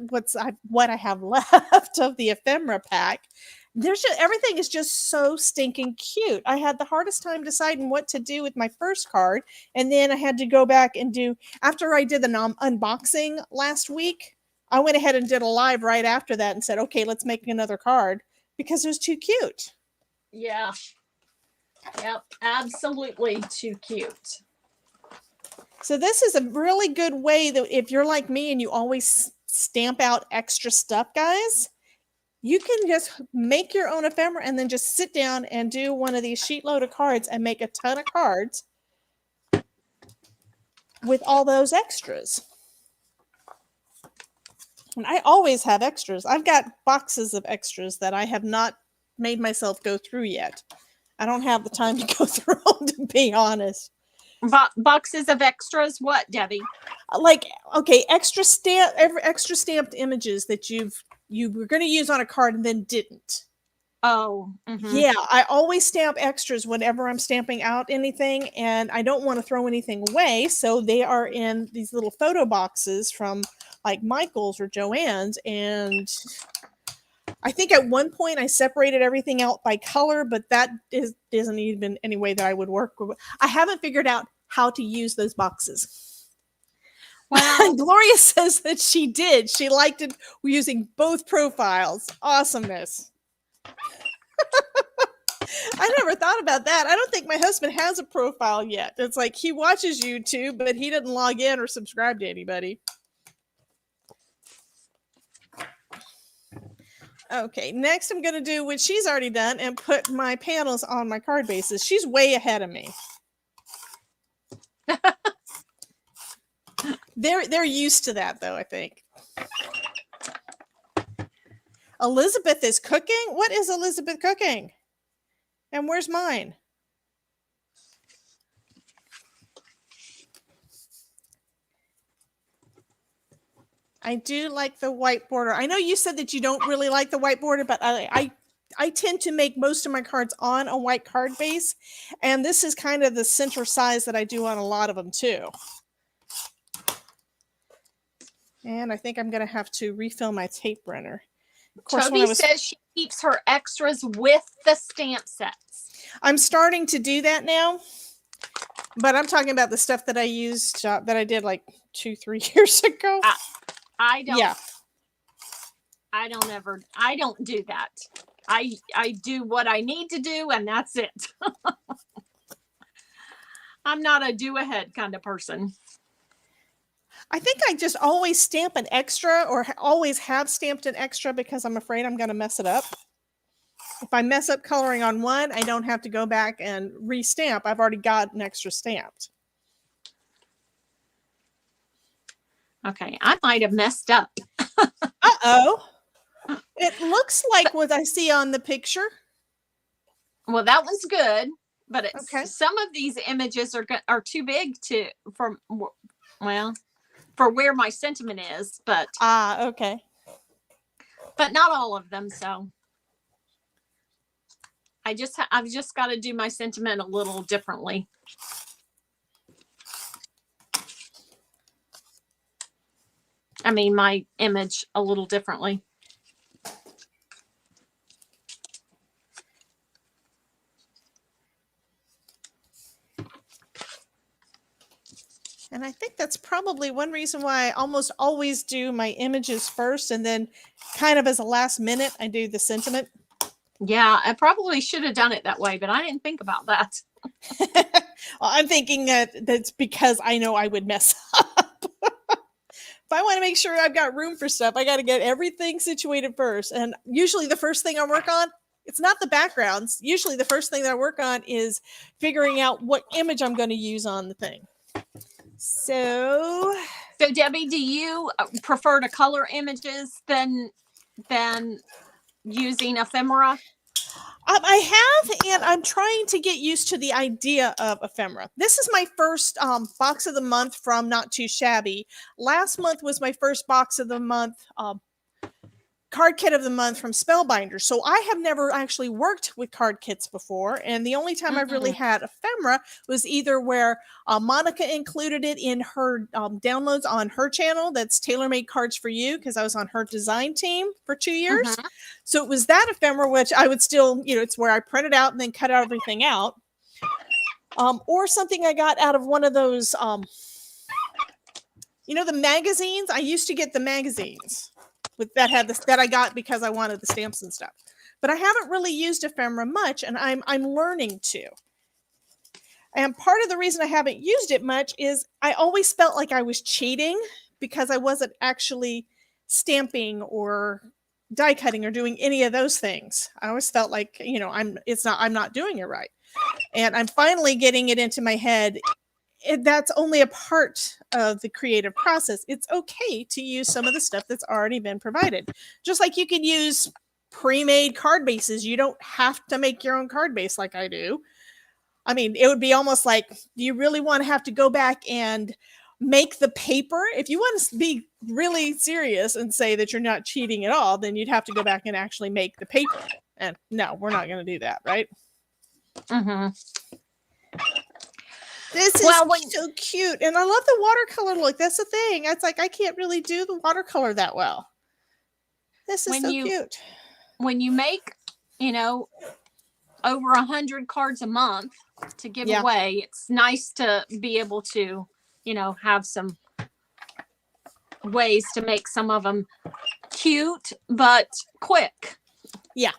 Speaker 1: what I have left of the ephemera pack. Everything is just so stinking cute. I had the hardest time deciding what to do with my first card, and then I had to go back and after I did the unboxing last week, I went ahead and did a live right after that and said, okay, let's make another card because it was too cute.
Speaker 2: Yeah. Yep, absolutely too cute.
Speaker 1: So this is a really good way that if you're like me and you always stamp out extra stuff, guys, you can just make your own ephemera and then just sit down and do one of these sheet load of cards and make a ton of cards with all those extras. And I always have extras. I've got boxes of extras that I have not made myself go through yet. I don't have the time to go through them, to be honest.
Speaker 2: Boxes of extras? What, Debbie?
Speaker 1: Like, okay, extra stamped images that you were going to use on a card and then didn't.
Speaker 2: Oh.
Speaker 1: Mm-hmm. Yeah, I always stamp extras whenever I'm stamping out anything, and I don't want to throw anything away, so they are in these little photo boxes from like Michael's or Joann's, and I think at one point I separated everything out by color, but that isn't even any way that I would work with. I haven't figured out how to use those boxes. Well, Gloria says that she did. She liked it using both profiles. Awesomeness. I never thought about that. I don't think my husband has a profile yet. It's like he watches YouTube, but he doesn't log in or subscribe to anybody. Okay, next I'm going to do what she's already done and put my panels on my card bases. She's way ahead of me. They're used to that, though, I think. Elizabeth is cooking? What is Elizabeth cooking? And where's mine? I do like the white border. I know you said that you don't really like the white border, but I tend to make most of my cards on a white card base, and this is kind of the center size that I do on a lot of them too. And I think I'm going to have to refill my tape runner.
Speaker 2: Of course, Toby says she keeps her extras with the stamp sets.
Speaker 1: I'm starting to do that now, but I'm talking about the stuff that I used, that I did like 2-3 years ago.
Speaker 2: I don't.
Speaker 1: Yeah.
Speaker 2: I don't do that. I do what I need to do, and that's it. I'm not a do ahead kind of person.
Speaker 1: I think I just always stamp an extra, or always have stamped an extra, because I'm afraid I'm going to mess it up. If I mess up coloring on one, I don't have to go back and re-stamp. I've already got an extra stamped.
Speaker 2: Okay, I might have messed up.
Speaker 1: Uh-oh. It looks like what I see on the picture.
Speaker 2: Well, that one's good, but
Speaker 1: okay.
Speaker 2: Some of these images are too big for where my sentiment is, but
Speaker 1: okay.
Speaker 2: But not all of them, so I've just got to do my sentiment a little differently. I mean, my image a little differently.
Speaker 1: And I think that's probably one reason why I almost always do my images first, and then kind of as a last minute, I do the sentiment.
Speaker 2: Yeah, I probably should have done it that way, but I didn't think about that.
Speaker 1: Well, I'm thinking that's because I know I would mess up. If I want to make sure I've got room for stuff, I got to get everything situated first. And usually the first thing I work on, it's not the backgrounds. Usually the first thing that I work on is figuring out what image I'm going to use on the thing. So
Speaker 2: Debbie, do you prefer to color images than using ephemera?
Speaker 1: I have, and I'm trying to get used to the idea of ephemera. This is my first box of the month from Not Too Shabby. Last month was my first box of the month card kit of the month from Spellbinders. So I have never actually worked with card kits before. And the only time I've really had ephemera was either where Monica included it in her downloads on her channel. That's TaylorMade Cards for You, because I was on her design team for 2 years. So it was that ephemera, which I would still, it's where I print it out and then cut everything out. Or something I got out of one of those, the magazines. I used to get the magazines that had this that I got because I wanted the stamps and stuff. But I haven't really used ephemera much, and I'm learning to. And part of the reason I haven't used it much is I always felt like I was cheating because I wasn't actually stamping or die cutting or doing any of those things. I always felt like, I'm not doing it right. And I'm finally getting it into my head. That's only a part of the creative process. It's okay to use some of the stuff that's already been provided. Just like you can use pre-made card bases. You don't have to make your own card base like I do. I mean, it would be almost like, do you really want to have to go back and make the paper? If you want to be really serious and say that you're not cheating at all, then you'd have to go back and actually make the paper. And no, we're not going to do that, right? This is so cute. And I love the watercolor look. That's the thing. It's like I can't really do the watercolor that well. This is so cute.
Speaker 2: When you make, over 100 cards a month to give away, it's nice to be able to, have some ways to make some of them cute, but quick.
Speaker 1: Yeah.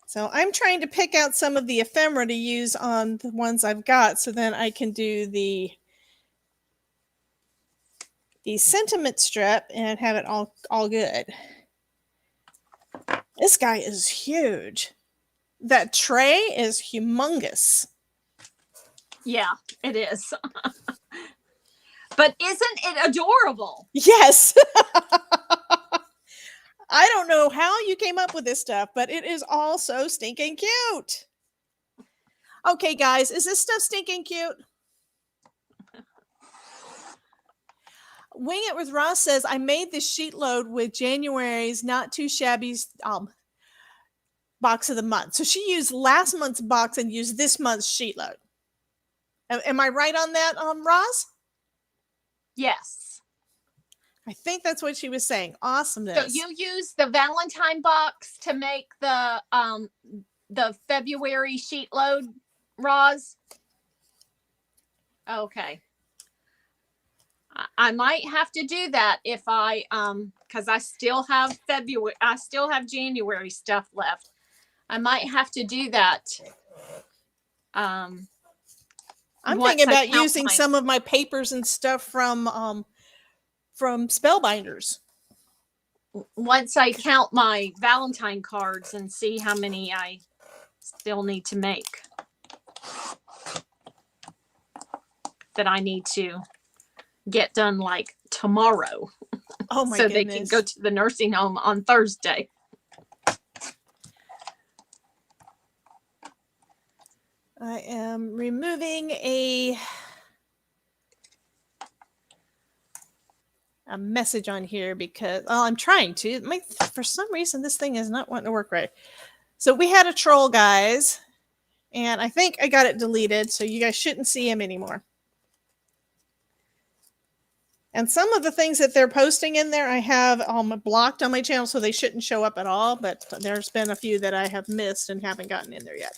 Speaker 1: So I'm trying to pick out some of the ephemera to use on the ones I've got, so then I can do the sentiment strip and have it all good. This guy is huge. That tray is humongous.
Speaker 2: Yeah, it is. But isn't it adorable?
Speaker 1: Yes. I don't know how you came up with this stuff, but it is all so stinking cute. Okay, guys, is this stuff stinking cute? Wing It with Ross says, I made this sheet load with January's Not Too Shabby's box of the month. So she used last month's box and used this month's sheet load. Am I right on that, Ross?
Speaker 2: Yes.
Speaker 1: I think that's what she was saying. Awesomeness.
Speaker 2: So you use the Valentine box to make the February sheet load, Roz? Okay. I might have to do that if I because I still have January stuff left. I might have to do that.
Speaker 1: I'm thinking about using some of my papers and stuff from Spellbinders.
Speaker 2: Once I count my Valentine cards and see how many I still need to make. That I need to get done like tomorrow.
Speaker 1: Oh my
Speaker 2: so
Speaker 1: goodness.
Speaker 2: They can go to the nursing home on Thursday.
Speaker 1: I am removing a message on here because I'm trying to. For some reason, this thing is not wanting to work right. So we had a troll, guys, and I think I got it deleted, so you guys shouldn't see him anymore. And some of the things that they're posting in there, I have blocked on my channel, so they shouldn't show up at all. But there's been a few that I have missed and haven't gotten in there yet.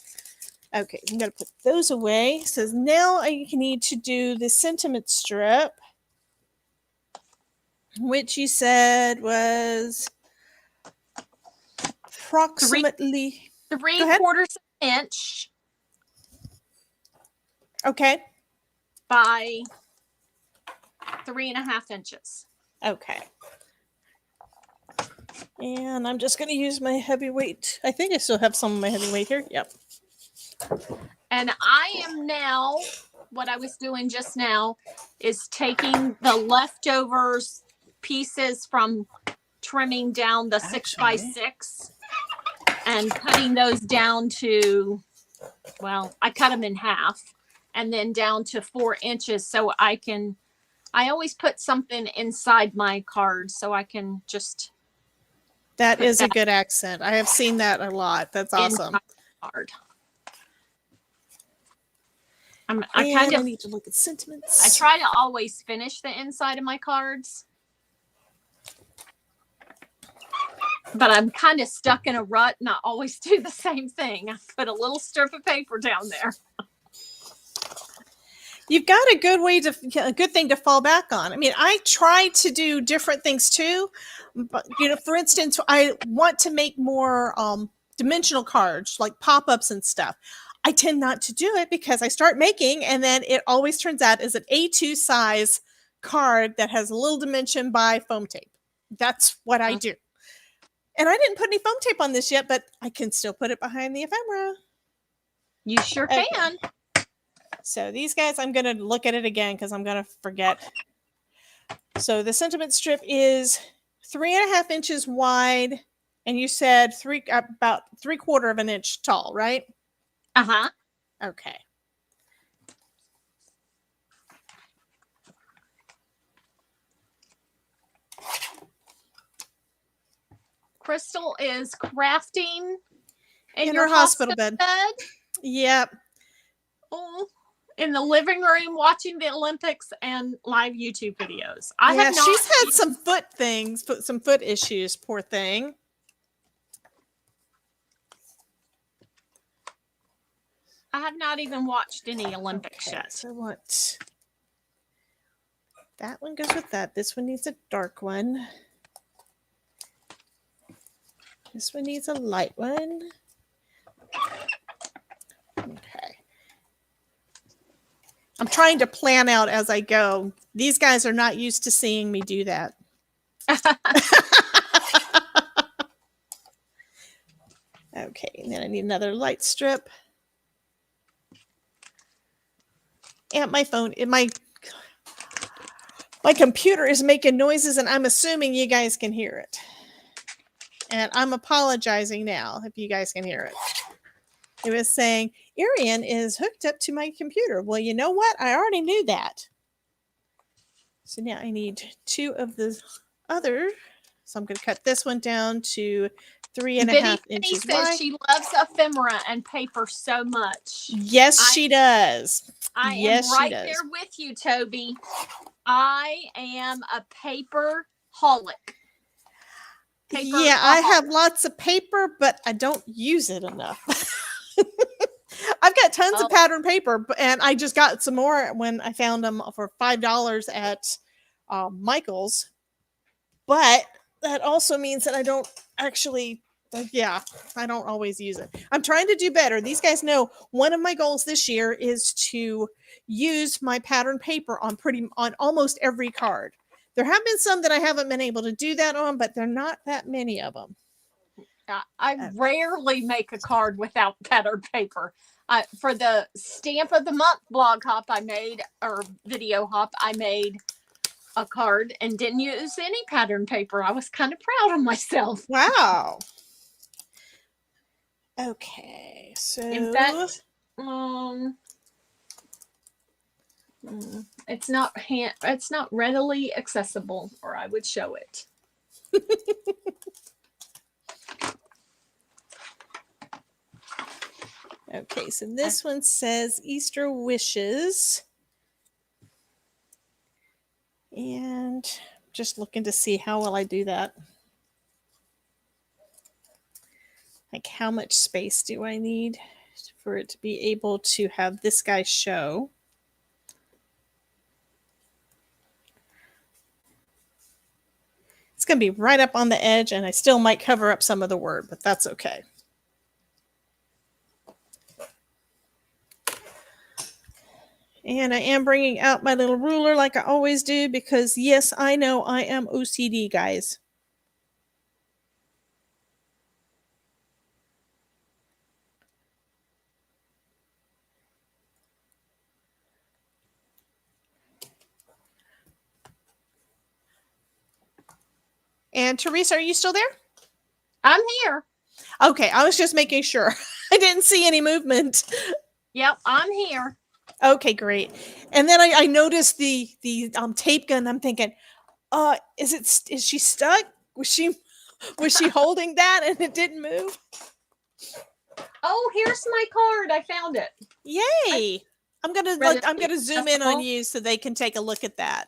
Speaker 1: Okay, I'm going to put those away. So now I need to do the sentiment strip, which you said was approximately... Go
Speaker 2: 3/4 inch
Speaker 1: Okay.
Speaker 2: by 3.5 inches.
Speaker 1: Okay. And I'm just going to use my heavyweight. I think I still have some of my heavyweight here. Yep.
Speaker 2: And I am now, what I was doing just now is taking the leftovers pieces from trimming down the 6x6 and cutting those down to, well, I cut them in half and then down to 4 inches so I always put something inside my cards so I can just.
Speaker 1: That is a good accent. I have seen that a lot. That's awesome.
Speaker 2: Card.
Speaker 1: I need to look at sentiments.
Speaker 2: I try to always finish the inside of my cards. But I'm kind of stuck in a rut and I always do the same thing. I put a little strip of paper down there.
Speaker 1: You've got a good thing to fall back on. I mean, I try to do different things too. But, for instance, I want to make more dimensional cards, like pop-ups and stuff. I tend not to do it because I start making and then it always turns out as an A2 size card that has a little dimension by foam tape. That's what I do. And I didn't put any foam tape on this yet, but I can still put it behind the ephemera.
Speaker 2: You sure can.
Speaker 1: So these guys, I'm going to look at it again because I'm going to forget. So the sentiment strip is 3.5 inches wide, and you said about 3/4 of an inch tall, right?
Speaker 2: Uh-huh.
Speaker 1: Okay.
Speaker 2: Crystal is crafting in
Speaker 1: her hospital bed. Yep.
Speaker 2: Oh, in the living room watching the Olympics and live YouTube videos.
Speaker 1: She's had some foot issues, poor thing.
Speaker 2: I have not even watched any Olympics yet.
Speaker 1: So what? That one goes with that. This one needs a dark one. This one needs a light one. Okay. I'm trying to plan out as I go. These guys are not used to seeing me do that. Okay, and then I need another light strip. And my phone, my computer is making noises, and I'm assuming you guys can hear it. And I'm apologizing now if you guys can hear it. It was saying, Arian is hooked up to my computer. Well, you know what? I already knew that. So now I need 2 of the other. So I'm going to cut this one down to 3.5 inches wide.
Speaker 2: Says she loves ephemera and paper so much.
Speaker 1: Yes, she does.
Speaker 2: I am right there with you, Toby. I am a paper holic.
Speaker 1: I have lots of paper, but I don't use it enough. I've got tons of pattern paper, and I just got some more when I found them for $5 at Michael's. But that also means that I don't actually, I don't always use it. I'm trying to do better. These guys know one of my goals this year is to use my pattern paper on almost every card. There have been some that I haven't been able to do that on, but there are not that many of them.
Speaker 2: I rarely make a card without pattern paper. For the Stamp of the Month blog hop I made, or video hop, I made a card and didn't use any pattern paper. I was kind of proud of myself.
Speaker 1: Wow. Okay, so
Speaker 2: in fact, it's not readily accessible, or I would show it.
Speaker 1: Okay, so this one says Easter wishes. And just looking to see how will I do that. Like, how much space do I need for it to be able to have this guy show. It's going to be right up on the edge, and I still might cover up some of the word, but that's okay. And I am bringing out my little ruler like I always do because, yes, I know I am OCD, guys. And Teresa, are you still there?
Speaker 2: I'm here.
Speaker 1: Okay, I was just making sure. I didn't see any movement.
Speaker 2: Yep, I'm here.
Speaker 1: Okay, great. And then I noticed the tape gun. I'm thinking, is she stuck? Was she holding that and it didn't move?
Speaker 2: Oh, here's my card. I found it.
Speaker 1: Yay! I'm gonna zoom in on you so they can take a look at that.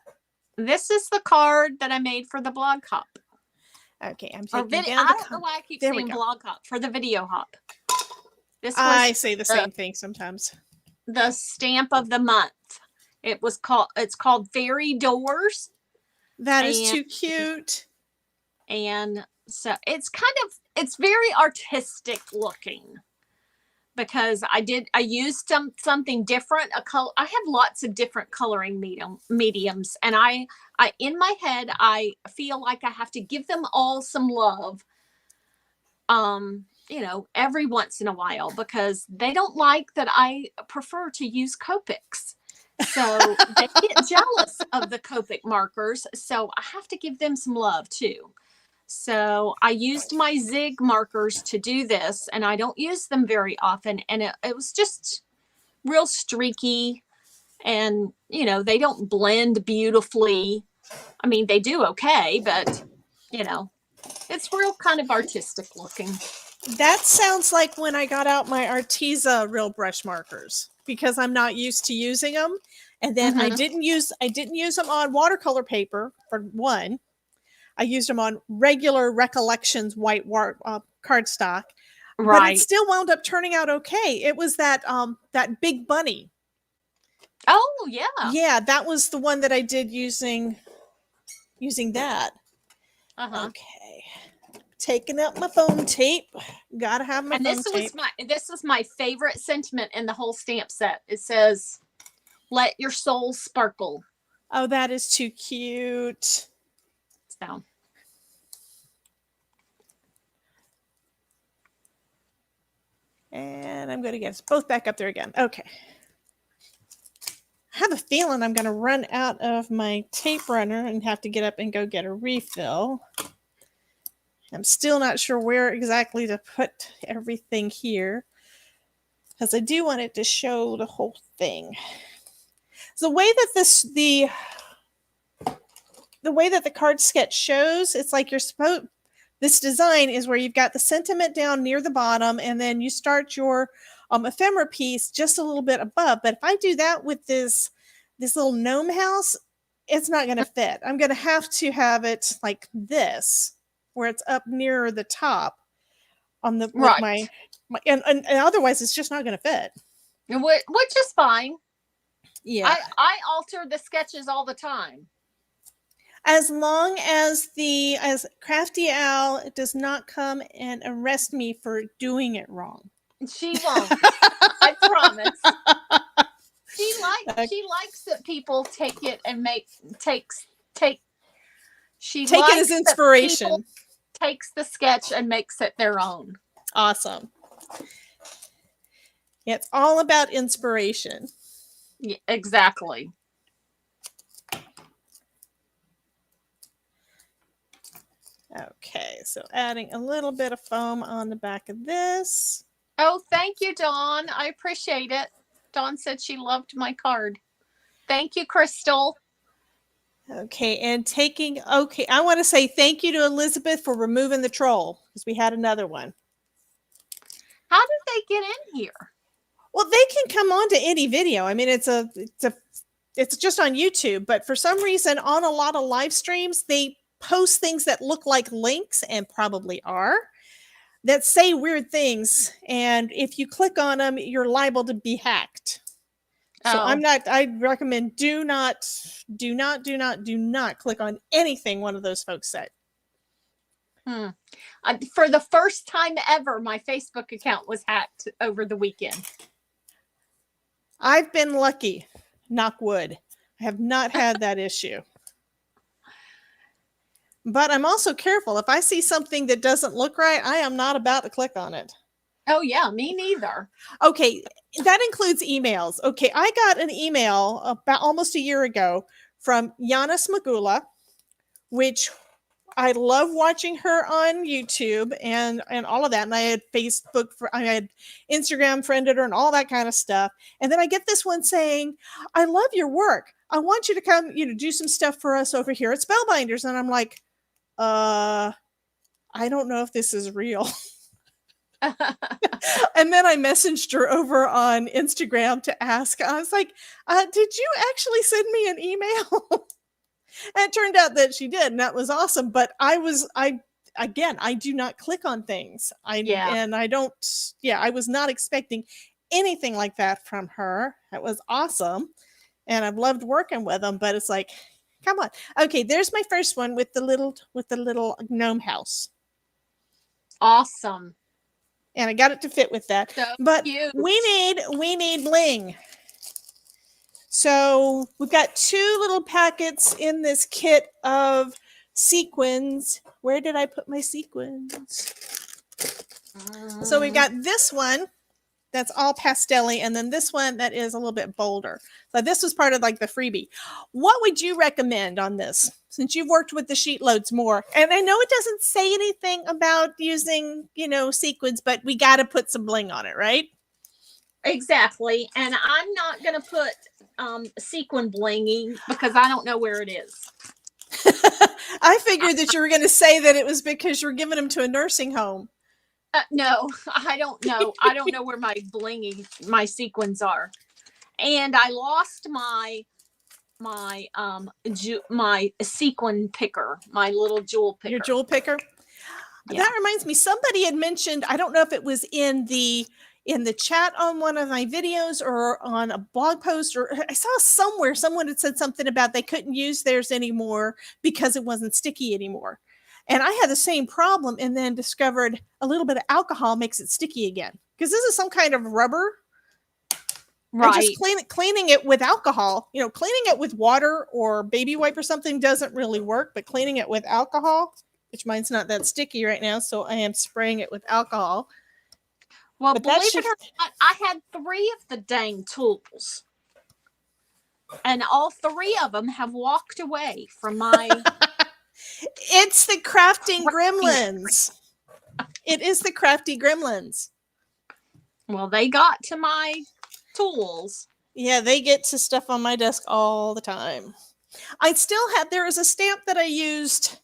Speaker 2: This is the card that I made for the blog hop.
Speaker 1: Okay, I'm taking down the
Speaker 2: I don't know why I keep saying blog hop, for the video hop.
Speaker 1: I say the same thing sometimes.
Speaker 2: The stamp of the month. It's called Fairy Doors.
Speaker 1: That is too cute.
Speaker 2: And so it's very artistic looking, because I used something different. I have lots of different coloring mediums, and I in my head I feel like I have to give them all some love. Every once in a while, because they don't like that I prefer to use Copics. So they get jealous of the Copic markers. So I have to give them some love too. So I used my Zig markers to do this, and I don't use them very often. And it was just real streaky, and they don't blend beautifully. I mean, they do okay, but it's real kind of artistic looking.
Speaker 1: That sounds like when I got out my Arteza real brush markers, because I'm not used to using them. And then I didn't use them on watercolor paper, for one. I used them on regular Recollections white cardstock. Right. But it still wound up turning out okay. It was that big bunny.
Speaker 2: Oh, yeah.
Speaker 1: Yeah, that was the one that I did using that. Okay. Taking out my foam tape. Gotta have my foam tape.
Speaker 2: This is my favorite sentiment in the whole stamp set. It says, "Let your soul sparkle."
Speaker 1: Oh, that is too cute.
Speaker 2: So.
Speaker 1: And I'm going to get us both back up there again. Okay. I have a feeling I'm going to run out of my tape runner and have to get up and go get a refill. I'm still not sure where exactly to put everything here, because I do want it to show the whole thing. So the way that the card sketch shows, it's like this design is where you've got the sentiment down near the bottom, and then you start your ephemera piece just a little bit above. But if I do that with this little gnome house, it's not going to fit. I'm going to have it like this, where it's up near the top on the
Speaker 2: right.
Speaker 1: And otherwise it's just not going to fit.
Speaker 2: Which is fine.
Speaker 1: Yeah.
Speaker 2: I alter the sketches all the time.
Speaker 1: As long as Crafty Owl does not come and arrest me for doing it wrong.
Speaker 2: She won't. I promise. She likes that people take it and she
Speaker 1: take it as inspiration.
Speaker 2: Takes the sketch and makes it their own.
Speaker 1: Awesome. It's all about inspiration.
Speaker 2: Yeah, exactly.
Speaker 1: Okay, so adding a little bit of foam on the back of this.
Speaker 2: Oh, thank you, Dawn. I appreciate it. Dawn said she loved my card. Thank you, Crystal.
Speaker 1: Okay, and I want to say thank you to Elizabeth for removing the troll, because we had another one.
Speaker 2: How did they get in here?
Speaker 1: Well, they can come on to any video. I mean, it's just on YouTube, but for some reason on a lot of live streams, they post things that look like links, and probably are. that say weird things, and if you click on them, you're liable to be hacked. So
Speaker 2: Oh.
Speaker 1: I recommend do not click on anything one of those folks said.
Speaker 2: For the first time ever, my Facebook account was hacked over the weekend.
Speaker 1: I've been lucky, knock wood. I have not had that issue. But I'm also careful. If I see something that doesn't look right, I am not about to click on it.
Speaker 2: Oh, yeah, me neither.
Speaker 1: Okay, that includes emails. Okay, I got an email about almost a year ago from Yanis Magula, which I love watching her on YouTube and all of that. And I had I had Instagram friended her and all that kind of stuff. And then I get this one saying, I love your work. I want you to come, do some stuff for us over here at Spellbinders. And I'm like, I don't know if this is real. And then I messaged her over on Instagram to ask. I was like, did you actually send me an email? And it turned out that she did, and that was awesome. But I do not click on things. I was not expecting anything like that from her. That was awesome. And I've loved working with them, but it's like, come on. Okay, there's my first one with the little gnome house.
Speaker 2: Awesome.
Speaker 1: And I got it to fit with that.
Speaker 2: So
Speaker 1: but
Speaker 2: cute.
Speaker 1: we need bling. So we've got 2 little packets in this kit of sequins. Where did I put my sequins? So we've got this one that's all pastel-y, and then this one that is a little bit bolder. So this was part of like the freebie. What would you recommend on this? Since you've worked with the sheet loads more, and I know it doesn't say anything about using, sequins, but we got to put some bling on it, right?
Speaker 2: Exactly. And I'm not going to put sequin blinging because I don't know where it is.
Speaker 1: I figured that you were going to say that it was because you were giving them to a nursing home.
Speaker 2: No, I don't know. I don't know where my sequins are. And I lost my sequin picker, my little jewel picker.
Speaker 1: Your jewel picker? Yeah. That reminds me, somebody had mentioned, I don't know if it was in the chat on one of my videos or on a blog post, or I saw somewhere someone had said something about they couldn't use theirs anymore because it wasn't sticky anymore. And I had the same problem, and then discovered a little bit of alcohol makes it sticky again. Because this is some kind of rubber. Right. And just cleaning it with alcohol, cleaning it with water or baby wipe or something doesn't really work, but cleaning it with alcohol, which mine's not that sticky right now, so I am spraying it with alcohol.
Speaker 2: Well, but believe it or not, I had 3 of the dang tools. And all 3 of them have walked away from my...
Speaker 1: It's the crafting gremlins. It is the crafty gremlins.
Speaker 2: Well, they got to my tools.
Speaker 1: Yeah, they get to stuff on my desk all the time. There is a stamp that I used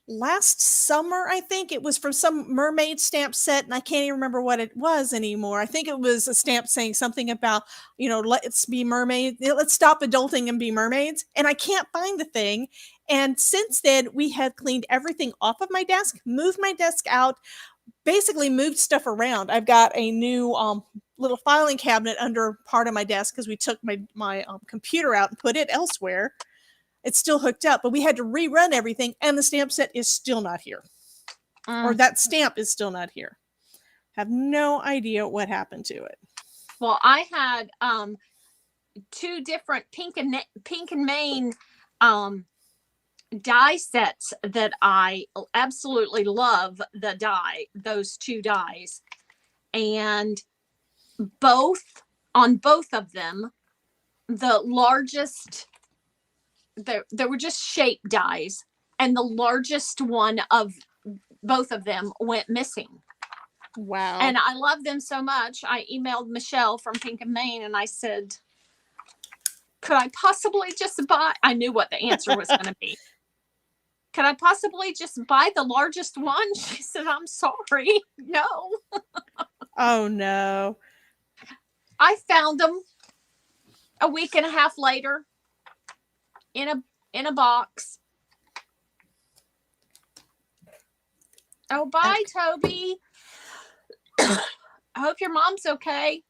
Speaker 1: last summer, I think. It was from some mermaid stamp set, and I can't even remember what it was anymore. I think it was a stamp saying something about, let's be mermaids. Let's stop adulting and be mermaids. And I can't find the thing. And since then, we have cleaned everything off of my desk, moved my desk out, basically moved stuff around. I've got a new little filing cabinet under part of my desk because we took my computer out and put it elsewhere. It's still hooked up, but we had to rerun everything, and the stamp set is still not here. Or that stamp is still not here. Have no idea what happened to it.
Speaker 2: Well, I had 2 different pink and Maine die sets that I absolutely love those 2 dies. And on both of them, the largest, there were just shape dies, and the largest one of both of them went missing.
Speaker 1: Wow.
Speaker 2: And I love them so much. I emailed Michelle from Pink and Maine, and I said, could I possibly just buy, I knew what the answer was going to be. Could I possibly just buy the largest one? She said, I'm sorry. No.
Speaker 1: Oh, no.
Speaker 2: I found them a week and a half later in a box. Oh, bye, Toby. I hope your mom's okay.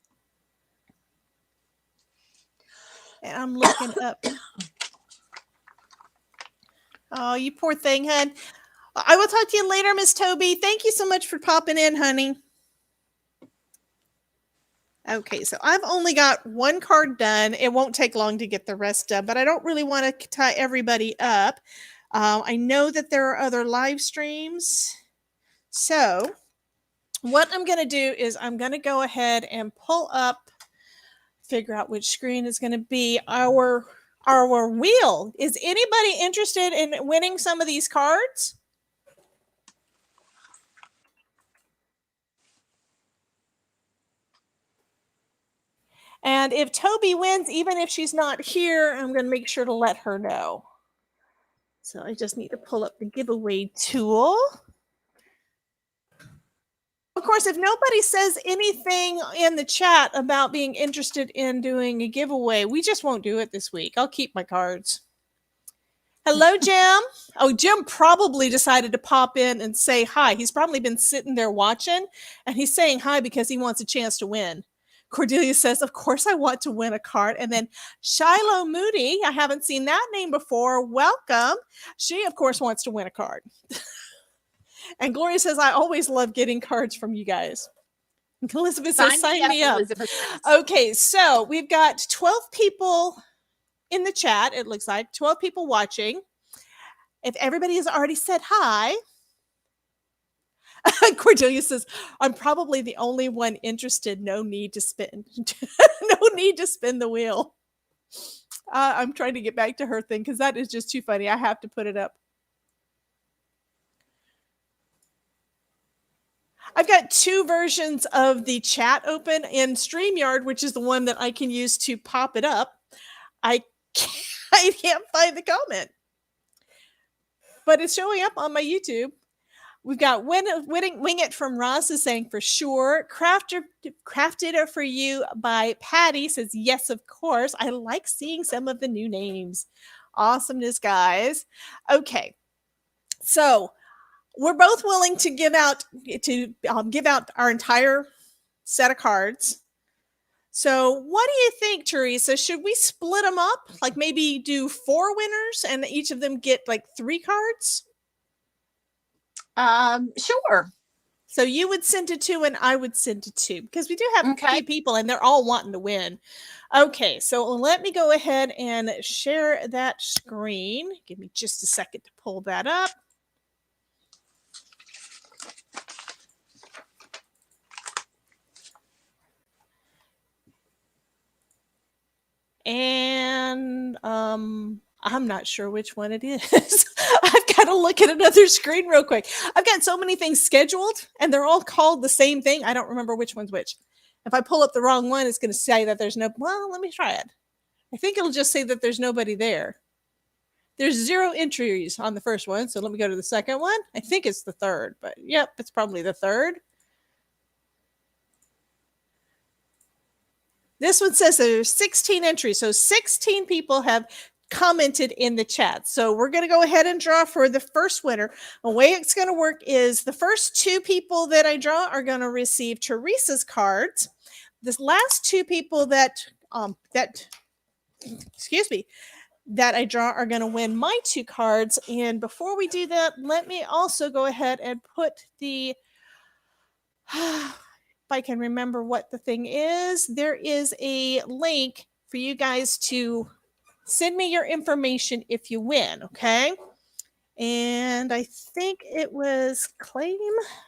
Speaker 1: And I'm looking up. Oh, you poor thing, hun. I will talk to you later, Miss Toby. Thank you so much for popping in, honey. Okay, so I've only got one card done. It won't take long to get the rest done, but I don't really want to tie everybody up. I know that there are other live streams. So what I'm going to do is I'm going to go ahead and pull up, figure out which screen is going to be our wheel. Is anybody interested in winning some of these cards? And if Toby wins, even if she's not here, I'm going to make sure to let her know. So I just need to pull up the giveaway tool. Of course, if nobody says anything in the chat about being interested in doing a giveaway, we just won't do it this week. I'll keep my cards. Hello, Jim. Oh, Jim probably decided to pop in and say hi. He's probably been sitting there watching, and he's saying hi because he wants a chance to win. Cordelia says, of course I want to win a card. And then Shiloh Moody, I haven't seen that name before. Welcome. She, of course, wants to win a card. And Gloria says, I always love getting cards from you guys. Elizabeth says, sign me up. Okay, so we've got 12 people in the chat, it looks like. 12 people watching. If everybody has already said hi, Cordelia says, I'm probably the only one interested. No need to spin. No need to spin the wheel. I'm trying to get back to her thing because that is just too funny. I have to put it up. I've got two versions of the chat open in StreamYard, which is the one that I can use to pop it up. I can't find the comment, but it's showing up on my YouTube. We've got Wing It from Ross is saying for sure. Crafted it for you by Patty says, yes, of course. I like seeing some of the new names. Awesomeness, guys. Okay. So we're both willing to give out our entire set of cards. So what do you think, Teresa? Should we split them up? Like maybe do 4 winners and each of them get like 3 cards?
Speaker 2: Sure.
Speaker 1: So you would send to 2 and I would send to 2 because we do have a few people and they're all wanting to win. Okay, so let me go ahead and share that screen. Give me just a second to pull that up. And I'm not sure which one it is. I've got to look at another screen real quick. I've got so many things scheduled and they're all called the same thing. I don't remember which one's which. If I pull up the wrong one, it's going to say that there's no, well, let me try it. I think it'll just say that there's nobody there. There's 0 entries on the first one. So let me go to the second one. I think it's the third, but yep, it's probably the third. This one says there's 16 entries. So 16 people have commented in the chat. So we're going to go ahead and draw for the first winner. The way it's going to work is the first 2 people that I draw are going to receive Teresa's cards. The last 2 people that I draw are going to win my 2 cards. And before we do that, let me also go ahead and put the if I can remember what the thing is, there is a link for you guys to send me your information if you win, okay? And I think it was claim.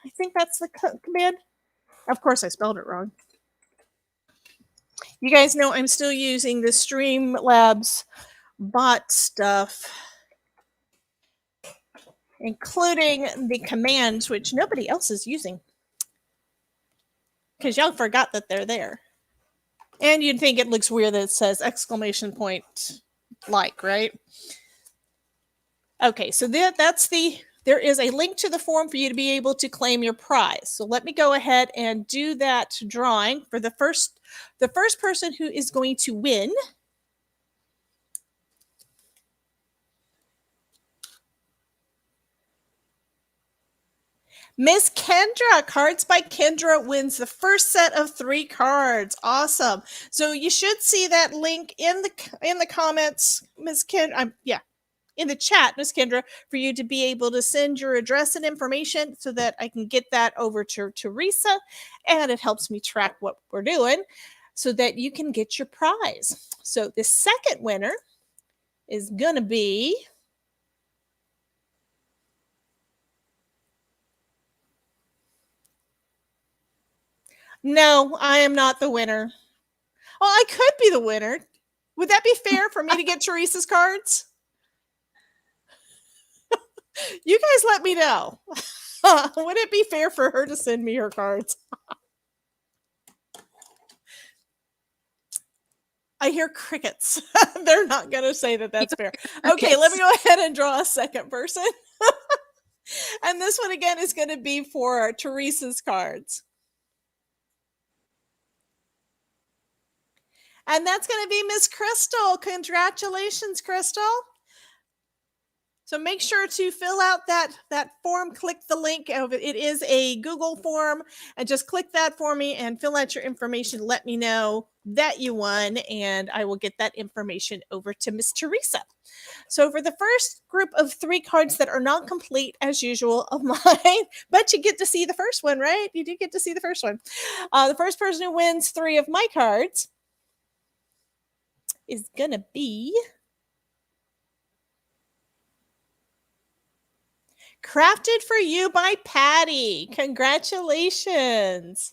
Speaker 1: I think that's the command. Of course, I spelled it wrong. You guys know I'm still using the Streamlabs bot stuff, including the commands, which nobody else is using. Because y'all forgot that they're there. And you'd think it looks weird that it says exclamation point like, right? Okay, so there is a link to the form for you to be able to claim your prize. So let me go ahead and do that drawing for the first person who is going to win. Miss Kendra, Cards by Kendra wins the first set of 3 cards. Awesome. So you should see that link in the comments, Miss Kendra. In the chat, Miss Kendra, for you to be able to send your address and information so that I can get that over to Teresa, and it helps me track what we're doing so that you can get your prize. So the second winner is gonna be No, I am not the winner. Well, I could be the winner. Would that be fair for me to get Teresa's cards? You guys let me know. Would it be fair for her to send me her cards? I hear crickets. They're not going to say that that's fair. Okay, let me go ahead and draw a second person. And this one again is going to be for Teresa's cards. And that's going to be Miss Crystal. Congratulations, Crystal. So make sure to fill out that form. Click the link. It is a Google form. And just click that for me and fill out your information. Let me know that you won. And I will get that information over to Miss Teresa. So for the first group of 3 cards that are not complete, as usual, of mine, but you get to see the first one, right? You do get to see the first one. The first person who wins 3 of my cards is going to be Crafted for You by Patty. Congratulations.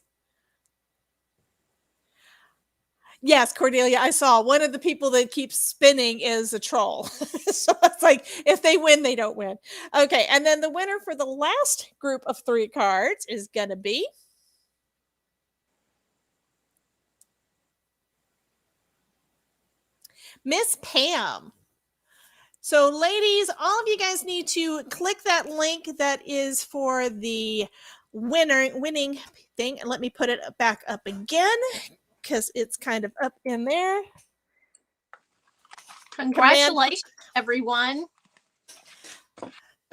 Speaker 1: Yes, Cordelia, I saw one of the people that keeps spinning is a troll. So it's like, if they win, they don't win. Okay, and then the winner for the last group of 3 cards is going to be Miss Pam. So ladies, all of you guys need to click that link that is for the winning thing. And let me put it back up again because it's kind of up in there.
Speaker 2: Congratulations, everyone.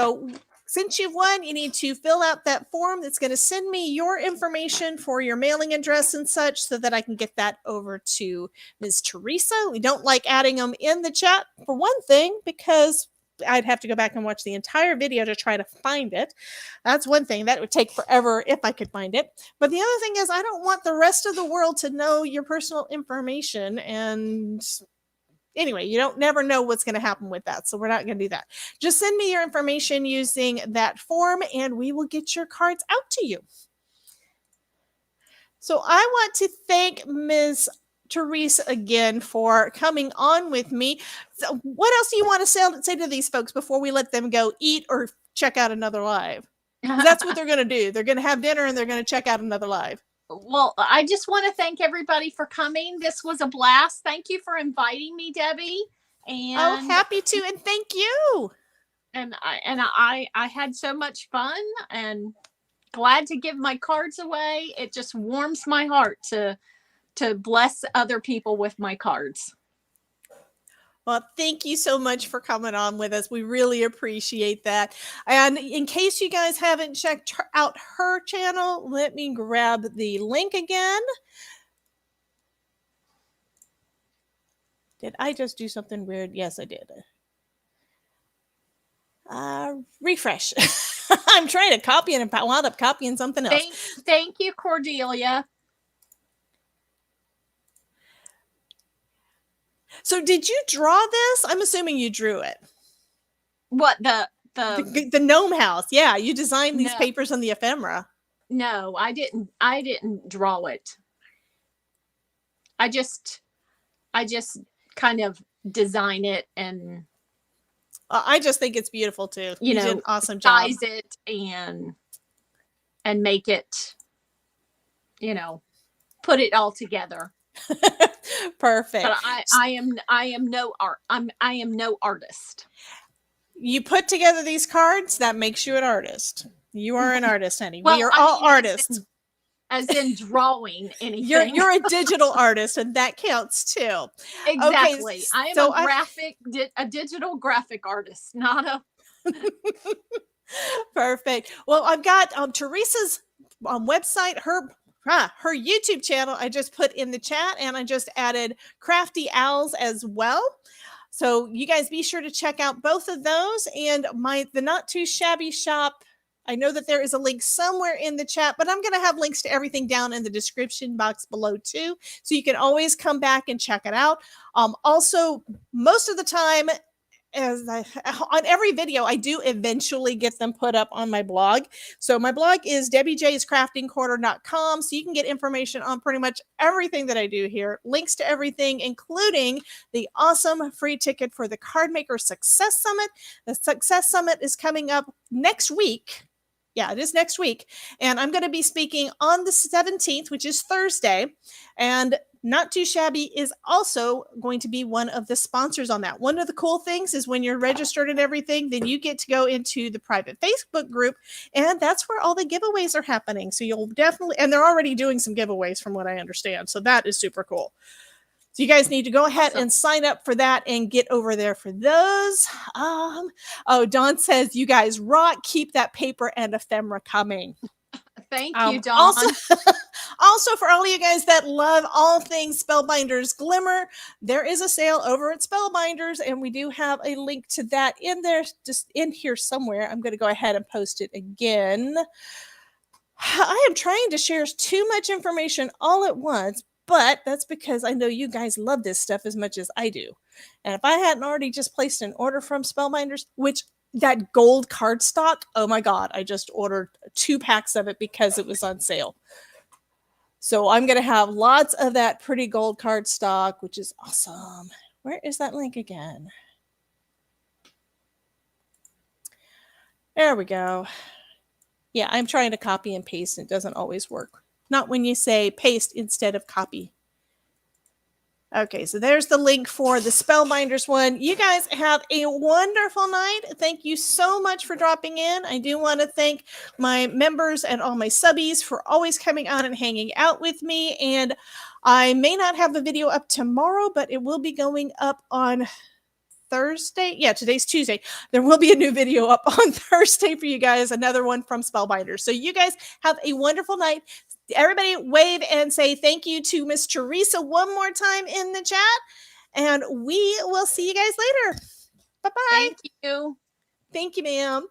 Speaker 1: So since you've won, you need to fill out that form that's going to send me your information for your mailing address and such so that I can get that over to Ms. Teresa. We don't like adding them in the chat for one thing because I'd have to go back and watch the entire video to try to find it. That's one thing. That would take forever if I could find it. But the other thing is I don't want the rest of the world to know your personal information, and anyway, you don't never know what's going to happen with that. So we're not going to do that. Just send me your information using that form and we will get your cards out to you. So I want to thank Ms. Teresa again for coming on with me. So what else do you want to say to these folks before we let them go eat or check out another live? That's what they're going to do. They're going to have dinner and they're going to check out another live.
Speaker 2: Well, I just want to thank everybody for coming. This was a blast. Thank you for inviting me, Debbie. And
Speaker 1: happy to, and thank you.
Speaker 2: And I had so much fun and glad to give my cards away. It just warms my heart to bless other people with my cards.
Speaker 1: Well, thank you so much for coming on with us. We really appreciate that. And in case you guys haven't checked out her channel, let me grab the link again. Did I just do something weird? Yes, I did. Refresh. I'm trying to copy and I wound up copying something else.
Speaker 2: Thank you, Cordelia.
Speaker 1: So did you draw this? I'm assuming you drew it.
Speaker 2: What, the
Speaker 1: gnome house? Yeah, you designed these papers on the ephemera.
Speaker 2: No, I didn't draw it. I just kind of design it, and
Speaker 1: I just think it's beautiful too.
Speaker 2: You
Speaker 1: did an awesome job.
Speaker 2: Size it and make it, put it all together.
Speaker 1: Perfect.
Speaker 2: But I am no artist.
Speaker 1: You put together these cards, that makes you an artist. You are an artist, honey.
Speaker 2: Well,
Speaker 1: we are all artists.
Speaker 2: As in drawing anything.
Speaker 1: You're a digital artist, and that counts too.
Speaker 2: Exactly. Okay, I am a digital graphic artist, not a
Speaker 1: Perfect. Well, I've got Teresa's website, her YouTube channel. I just put in the chat, and I just added Crafty Owls as well. So you guys be sure to check out both of those, and the Not Too Shabby shop. I know that there is a link somewhere in the chat, but I'm going to have links to everything down in the description box below too, so you can always come back and check it out. Also, most of the time, on every video, I do eventually get them put up on my blog. So my blog is debbiejscraftingcorner.com. So you can get information on pretty much everything that I do here. Links to everything, including the awesome free ticket for the Cardmaker Success Summit. The Success Summit is coming up next week. Yeah, it is next week. And I'm going to be speaking on the 17th, which is Thursday. And Not Too Shabby is also going to be one of the sponsors on that. One of the cool things is when you're registered and everything, then you get to go into the private Facebook group, and that's where all the giveaways are happening. So you'll definitely, and they're already doing some giveaways from what I understand. So that is super cool. So you guys need to go ahead and sign up for that and get over there for those. Dawn says, you guys rock. Keep that paper and ephemera coming.
Speaker 2: Thank you, Dawn.
Speaker 1: Also, for all of you guys that love all things Spellbinders Glimmer, there is a sale over at Spellbinders, and we do have a link to that in there, just in here somewhere. I'm going to go ahead and post it again. I am trying to share too much information all at once, but that's because I know you guys love this stuff as much as I do. And if I hadn't already just placed an order from Spellbinders, which that gold cardstock, oh my God, I just ordered 2 packs of it because it was on sale. So I'm going to have lots of that pretty gold cardstock, which is awesome. Where is that link again? There we go. Yeah, I'm trying to copy and paste, and it doesn't always work. Not when you say paste instead of copy. Okay, so there's the link for the Spellbinders one. You guys have a wonderful night. Thank you so much for dropping in. I do want to thank my members and all my subbies for always coming on and hanging out with me. And I may not have the video up tomorrow, but it will be going up on Thursday. Yeah, today's Tuesday. There will be a new video up on Thursday for you guys, another one from Spellbinders. So you guys have a wonderful night. Everybody wave and say thank you to Miss Teresa one more time in the chat. And we will see you guys later. Bye-bye.
Speaker 2: Thank you.
Speaker 1: Thank you, ma'am.